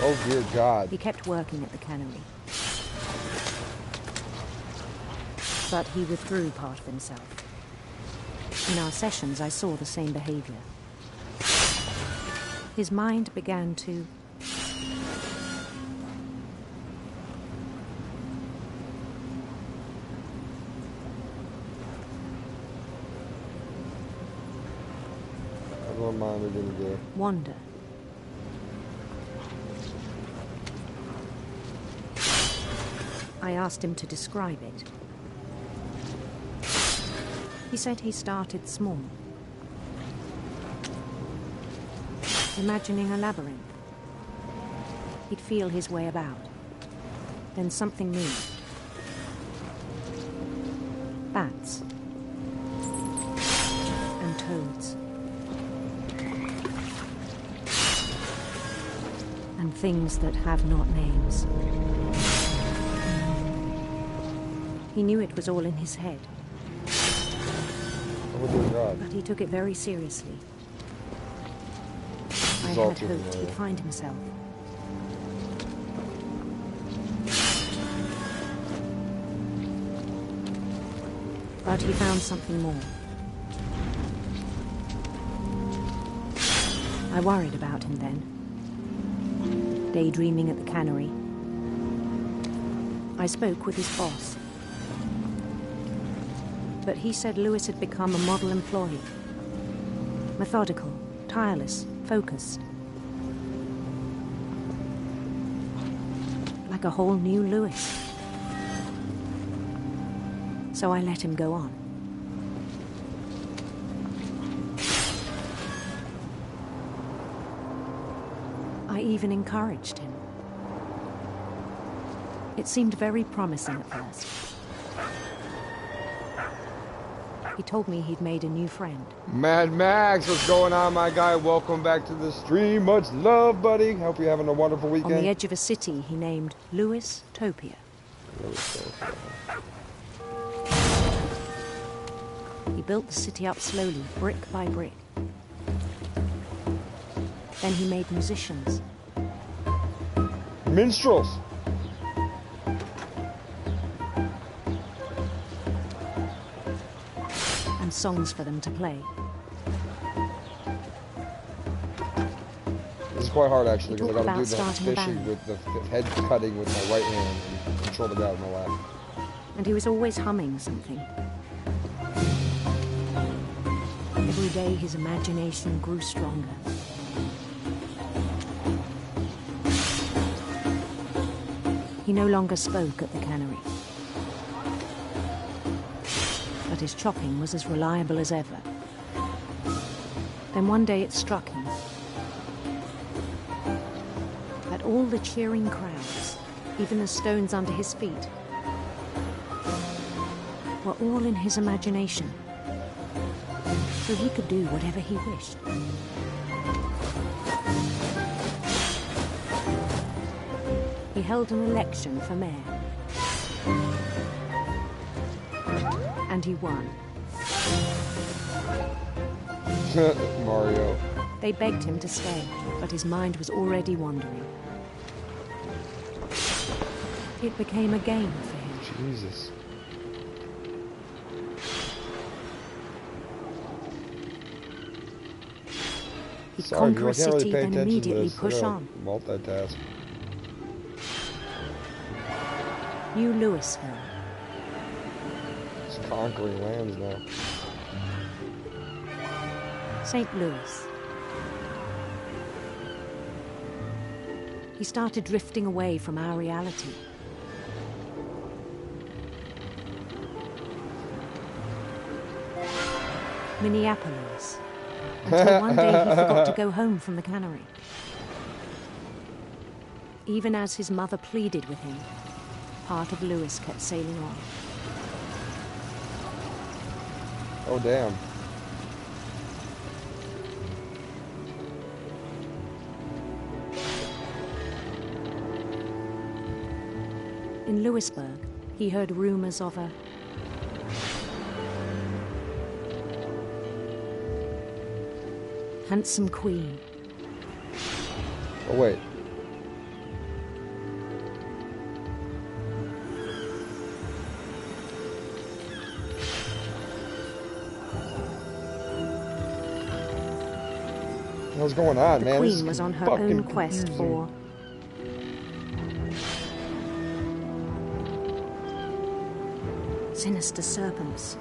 A: Oh, dear God.
N: He kept working at the cannery. But he withdrew part of himself. In our sessions, I saw the same behavior. His mind began to... wander. I asked him to describe it. He said he started small, imagining a labyrinth. He'd feel his way about. Then something moved. Bats. And toads. And things that have not names. He knew it was all in his head. But he took it very seriously. I had hoped he'd find himself. But he found something more. I worried about him then. Daydreaming at the cannery. I spoke with his boss. But he said Lewis had become a model employee. Methodical, tireless, focused. Like a whole new Lewis. So I let him go on. I even encouraged him. It seemed very promising at first. He told me he'd made a new friend.
A: Mad Max, what's going on, my guy? Welcome back to the stream. Much love, buddy. Hope you're having a wonderful weekend.
N: On the edge of a city he named Lewis Topia. He built the city up slowly, brick by brick. Then he made musicians.
A: Minstrels.
N: And songs for them to play.
A: This is quite hard, actually, because I gotta do the
N: starting a
A: fishing
N: band.
A: with the head cutting with my right hand and control the guy with my left.
N: and he was always humming something. Every day his imagination grew stronger. He no longer spoke at the cannery, but his chopping was as reliable as ever. Then one day it struck him that all the cheering crowds, even the stones under his feet, were all in his imagination, so he could do whatever he wished. He held an election for mayor, and he won.
A: Mario.
N: They begged him to stay, but his mind was already wandering. It became a game for him.
A: Jesus.
N: He'd
A: Sorry,
N: conquer
A: I
N: a
A: can't really
N: city,
A: pay
N: then
A: attention to
N: immediately
A: this. I
N: push
A: gotta
N: on.
A: Multitask.
N: New Louisville.
A: It's conquering lands now.
N: St. Louis. He started drifting away from our reality. Minneapolis. Until one day he forgot to go home from the cannery. Even as his mother pleaded with him, part of Louis kept sailing on.
A: Oh, damn.
N: In Louisburg, he heard rumors of a handsome queen.
A: Oh, wait. What's going on,
N: The
A: man? This
N: queen
A: is
N: was on her
A: fucking
N: own quest
A: confusing.
N: for sinister serpents.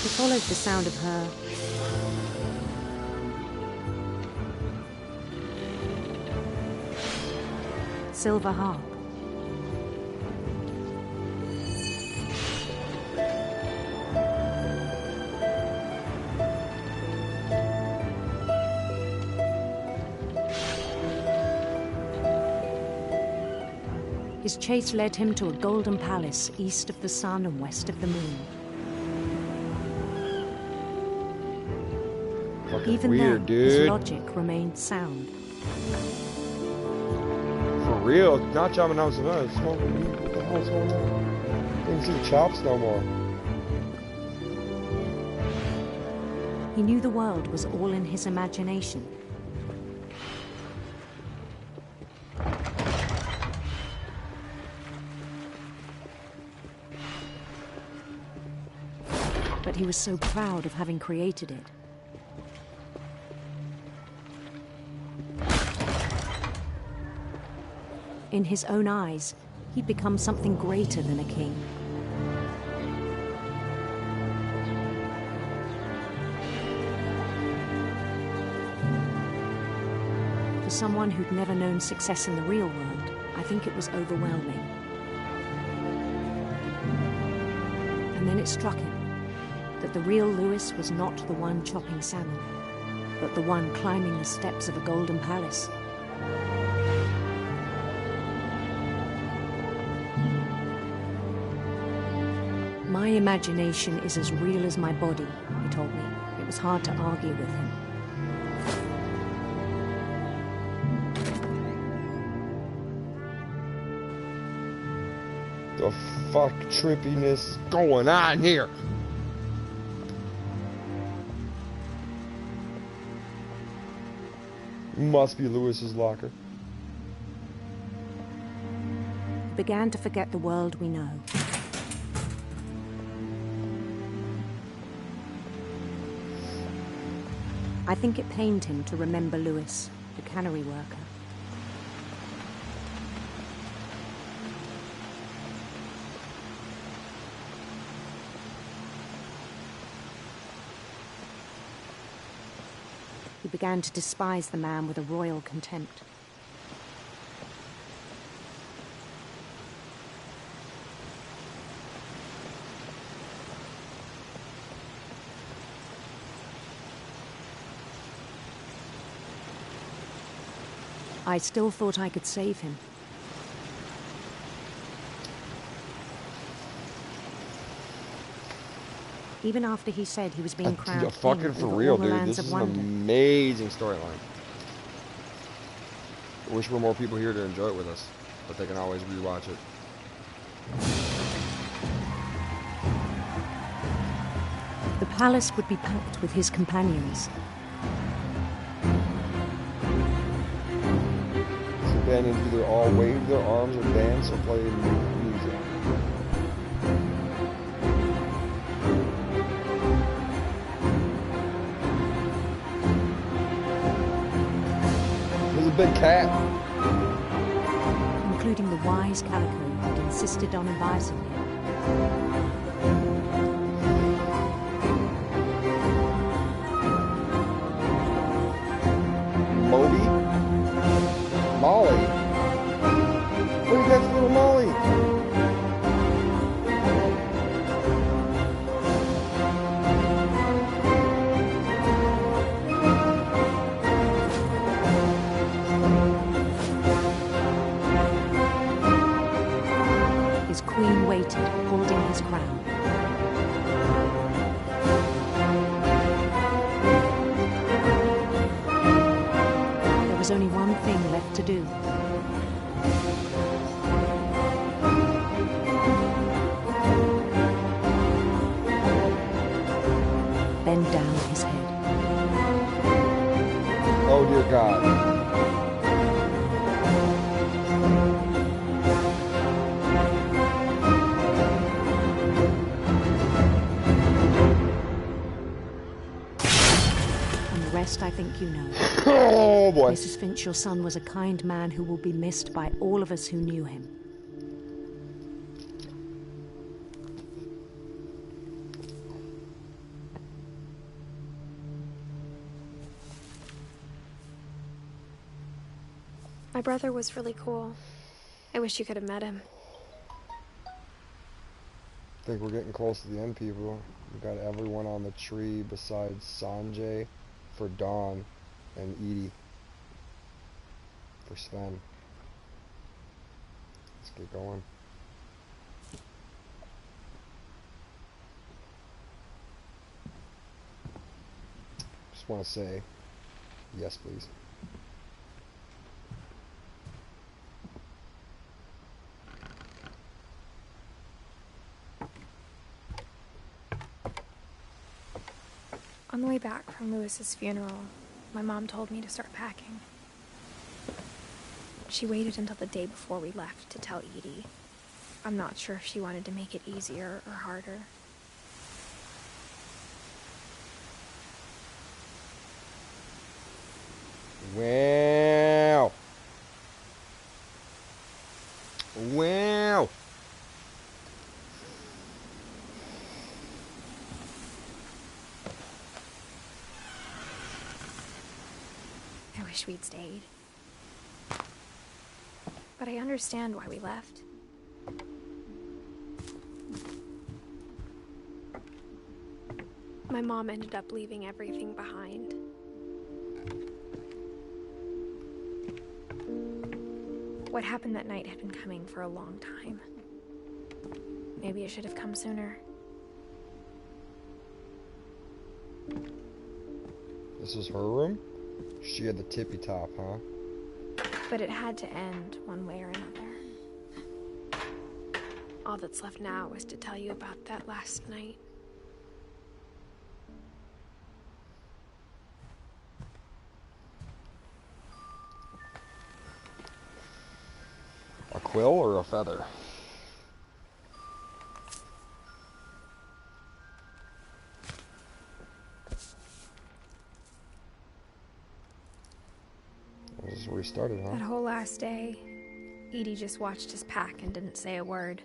N: He followed the sound of her silver harp. His chase led him to a golden palace east of the sun and west of the moon.
A: Fucking
N: Even
A: weird,
N: then,
A: dude.
N: his logic remained sound.
A: For real, not chopping down some nuts. Smoking weed. What the hell's going on? Can't even see the chops no more.
N: He knew the world was all in his imagination. But he was so proud of having created it. In his own eyes, he'd become something greater than a king. For someone who'd never known success in the real world, I think it was overwhelming. And then it struck him that the real Louis was not the one chopping salmon, but the one climbing the steps of a golden palace. My imagination is as real as my body, he told me. It was hard to argue with him.
A: The fuck trippiness going on here? Must be Lewis's locker.
N: He began to forget the world we know. I think it pained him to remember Lewis, the cannery worker. He began to despise the man with a royal contempt. I still thought I could save him. Even after he said he was being crowned king
A: fucking for
N: over
A: real,
N: all the
A: dude.
N: lands
A: This
N: of
A: is an
N: wonder.
A: amazing storyline. I wish there were more people here to enjoy it with us, but they can always rewatch it.
N: The palace would be packed with his companions.
A: His companions either all wave their arms or dance or play music. There's a big cat.
N: Including the wise Calico who'd insisted on advising him.
A: Moby? Molly? Where you got this little Molly?
N: His queen waited, holding his crown. There was only one thing left to do. Bend down his head.
A: Oh dear God.
N: I think you know.
A: Oh boy.
N: Mrs. Finch, your son was a kind man who will be missed by all of us who knew him.
C: My brother was really cool. I wish you could have met him.
A: I think we're getting close to the end, people. We got everyone on the tree besides Sanjay for Dawn and Edie for Sven. Let's get going. Just want to say, yes please.
C: On the way back from Lewis's funeral, my mom told me to start packing. She waited until the day before we left to tell Edie. I'm not sure if she wanted to make it easier or harder.
A: Wow. Wow.
C: I wish we'd stayed. But I understand why we left. My mom ended up leaving everything behind. What happened that night had been coming for a long time. Maybe it should have come sooner.
A: This is her room? She had the tippy top, huh?
C: But it had to end one way or another. All that's left now is to tell you about that last night.
A: A quill or a feather? is where we started, huh?
C: That whole last day, Edie just watched us pack and didn't say a word.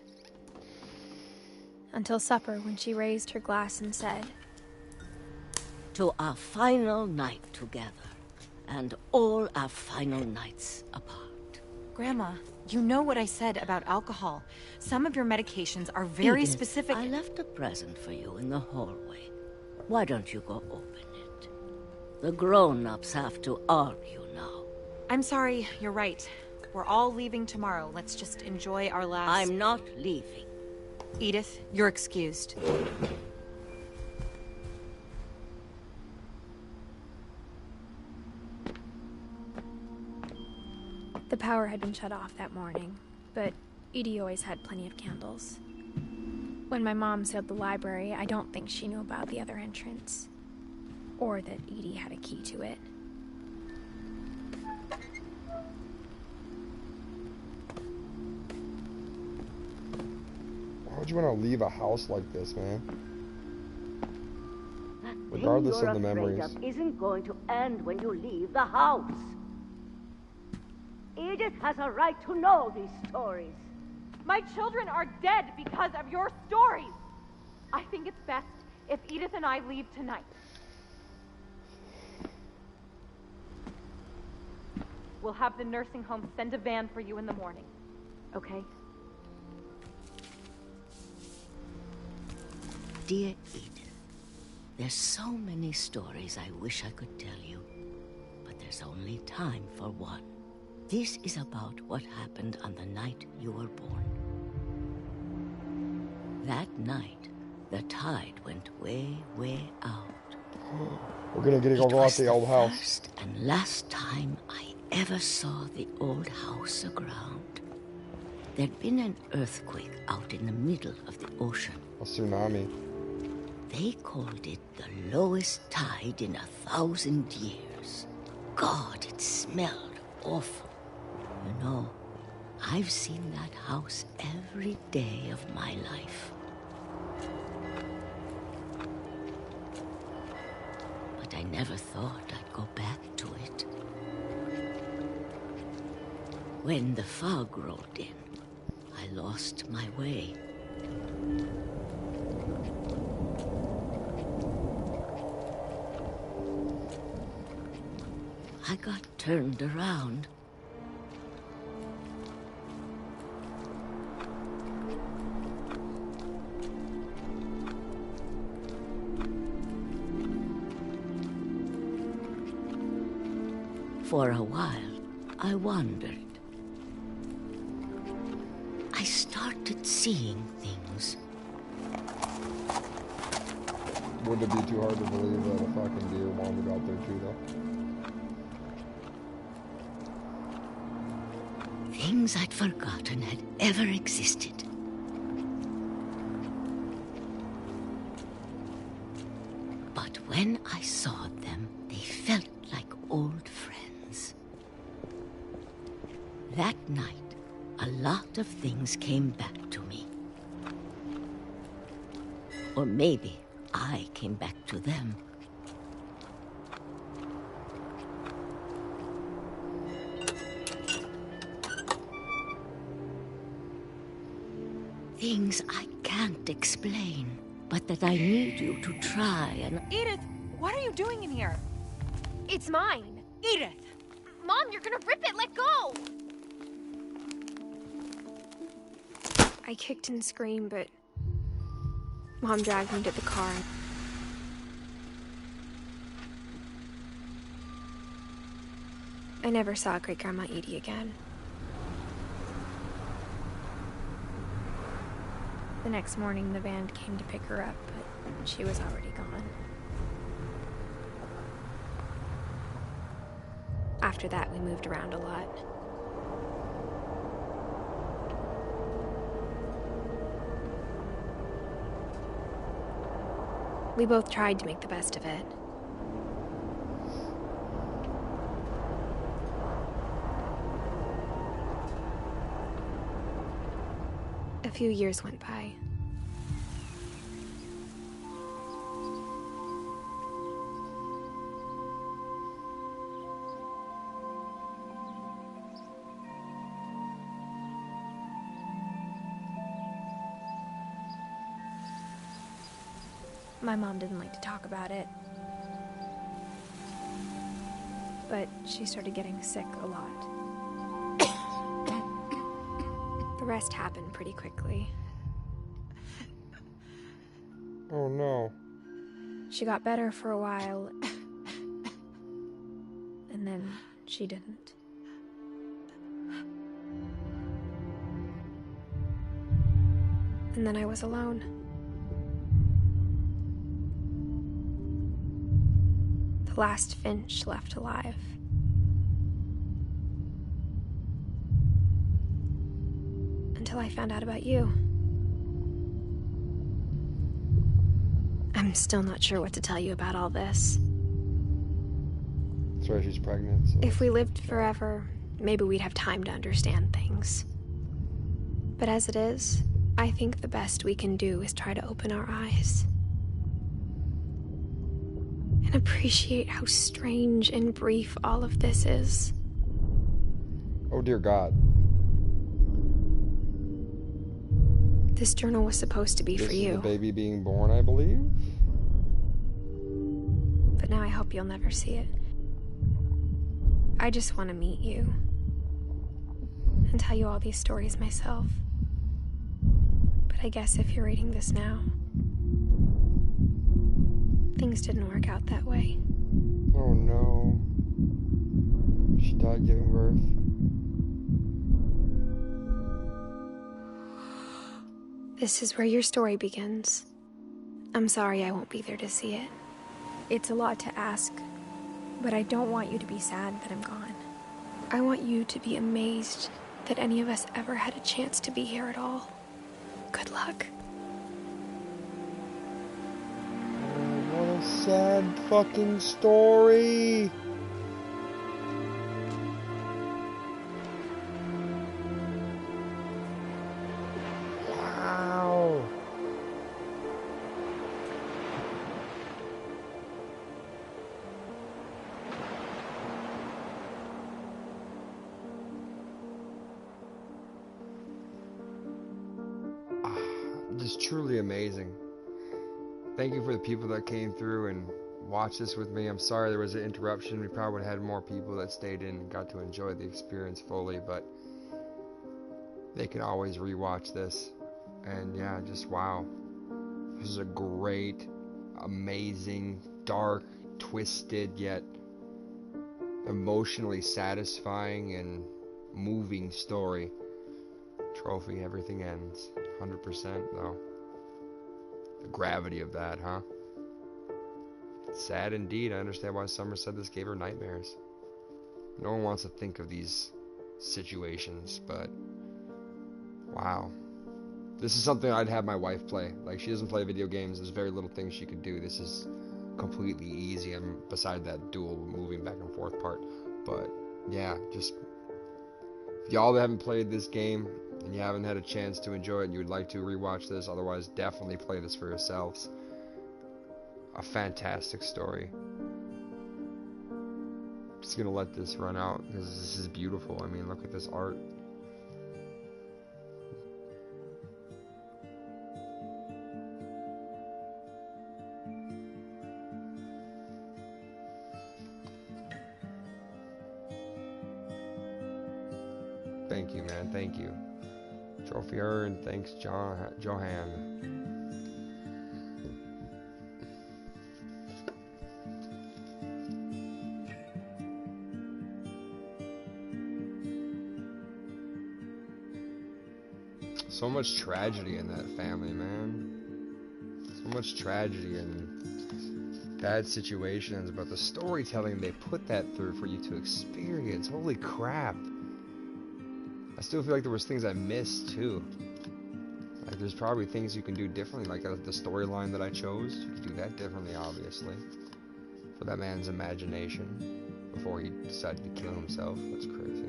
C: Until supper, when she raised her glass and said,
O: "To our final night together, and all our final nights apart."
P: Grandma, you know what I said about alcohol. Some of your medications are very
O: Edith,
P: specific.
O: I left a present for you in the hallway. Why don't you go open it? The grown-ups have to argue now.
P: I'm sorry, you're right. We're all leaving tomorrow. Let's just enjoy our last...
O: I'm not leaving.
P: Edith, you're excused.
C: The power had been shut off that morning, but Edie always had plenty of candles. When my mom sealed the library, I don't think she knew about the other entrance, or that Edie had a key to it.
A: Why would you want to leave a house like this, man?
O: That
A: Regardless
O: thing
A: of the
O: you're afraid
A: memories.
O: of isn't going to end when you leave the house. Edith has a right to know these stories.
M: My children are dead because of your stories. I think it's best if Edith and I leave tonight. We'll have the nursing home send a van for you in the morning. Okay?
O: Dear Edith, there's so many stories I wish I could tell you, but there's only time for one. This is about what happened on the night you were born. That night, the tide went way, way out.
A: We're gonna get to go out the old house.
O: First and last time I ever saw the old house aground. There'd been an earthquake out in the middle of the ocean.
A: A tsunami.
O: They called it the lowest tide in 1,000 years. God, it smelled awful. You know, I've seen that house every day of my life. But I never thought I'd go back to it. When the fog rolled in, I lost my way. I got turned around. For a while, I wandered. I started seeing things.
A: Wouldn't it be too hard to believe that a fucking deer wandered out there too, though?
O: Things I'd forgotten had ever existed. But when I saw them, they felt like old friends. That night, a lot of things came back to me. Or maybe I came back to them. Things I can't explain, but that I need you to try and...
P: Edith, what are you doing in here?
C: It's mine.
P: Edith!
C: Mom, you're gonna rip it! Let go! I kicked and screamed, but Mom dragged me to the car. I never saw Great-Grandma Edie again. The next morning, the van came to pick her up, but she was already gone. After that, we moved around a lot. We both tried to make the best of it. A few years went by. My mom didn't like to talk about it. But she started getting sick a lot. The rest happened pretty quickly.
A: Oh no.
C: She got better for a while, and then she didn't. And then I was alone. The last Finch left alive. Until I found out about you. I'm still not sure what to tell you about all this.
A: That's why she's pregnant. So.
C: If we lived forever, maybe we'd have time to understand things. But as it is, I think the best we can do is try to open our eyes. And appreciate how strange and brief all of this is.
A: Oh dear God.
C: This journal was supposed to be for you.
A: This is the baby being born, I believe?
C: But now I hope you'll never see it. I just want to meet you. And tell you all these stories myself. But I guess if you're reading this now, things didn't work out that way.
A: Oh no. She died giving birth.
C: This is where your story begins. I'm sorry I won't be there to see it. It's a lot to ask, but I don't want you to be sad that I'm gone. I want you to be amazed that any of us ever had a chance to be here at all. Good luck.
A: Oh, what a sad fucking story. Wow. Just truly amazing. Thank you for the people that came through and watched this with me. I'm sorry there was an interruption. We probably would have had more people that stayed in and got to enjoy the experience fully, but they can always rewatch this. And yeah, just wow. This is a great, amazing, dark, twisted, yet emotionally satisfying and moving story. Trophy, everything ends. 100% though. The gravity of that, huh? Sad indeed. I understand why Summer said this gave her nightmares. No one wants to think of these situations, but wow. This is something I'd have my wife play. Like, she doesn't play video games. There's very little things she could do. This is completely easy. And beside that dual moving back and forth part. But yeah, just if y'all haven't played this game and you haven't had a chance to enjoy it and you would like to rewatch this, otherwise definitely play this for yourselves. A fantastic story. Just gonna let this run out because this is beautiful. I mean, look at this art. Thank you, man. Thank you. Trophy earned. Thanks, Johan. So much tragedy in that family, man. So much tragedy and bad situations, but the storytelling they put that through for you to experience. Holy crap. I still feel like there was things I missed too. Like there's probably things you can do differently, like the storyline that I chose. You could do that differently, obviously, for that man's imagination before he decided to kill himself. That's crazy.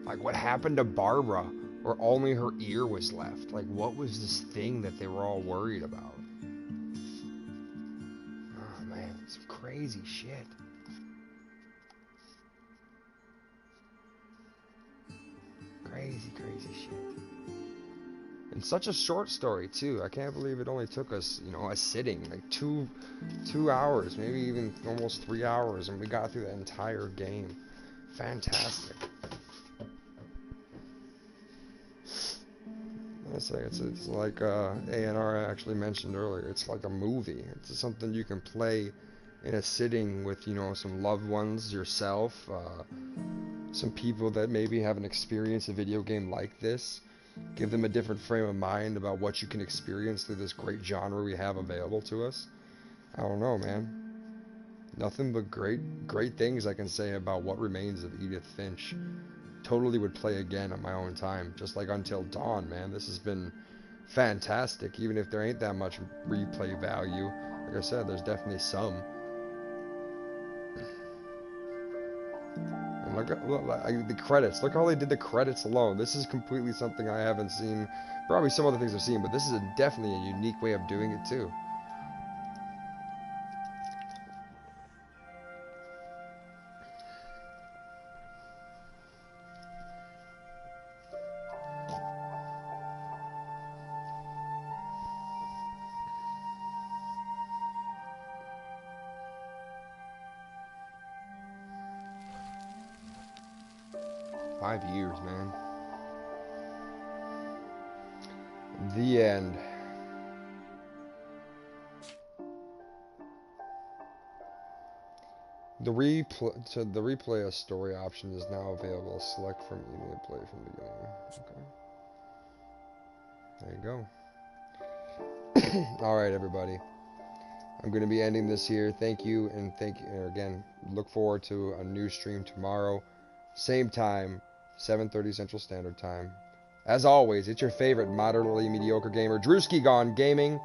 A: Like what happened to Barbara, where only her ear was left? Like what was this thing that they were all worried about? Oh man, some crazy shit. Crazy, crazy shit. And such a short story too. I can't believe it only took us, you know, a sitting, like two hours, maybe even almost 3 hours, and we got through the entire game. Fantastic. It's like A&R actually mentioned earlier. It's like a movie. It's something you can play in a sitting with, you know, some loved ones, yourself, some people that maybe haven't experienced a video game like this. Give them a different frame of mind about what you can experience through this great genre we have available to us. I don't know, man. Nothing but great things I can say about What Remains of Edith Finch. Totally would play again at my own time, just like Until Dawn, man. This has been fantastic, even if there ain't that much replay value. Like I said, there's definitely some. And look the credits. Look how they did the credits alone. This is completely something I haven't seen. Probably some other things I've seen, but this is definitely a unique way of doing it too. Five years, man. The end. The replay a story option is now available. Select from immediate play from the beginning. Okay. There you go. Alright, everybody. I'm going to be ending this here. Thank you, and again, look forward to a new stream tomorrow. Same time, 7:30 Central Standard Time. As always, it's your favorite moderately mediocre gamer, DrewSki Gone Gaming.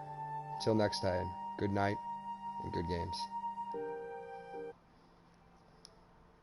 A: Till next time, good night and good games.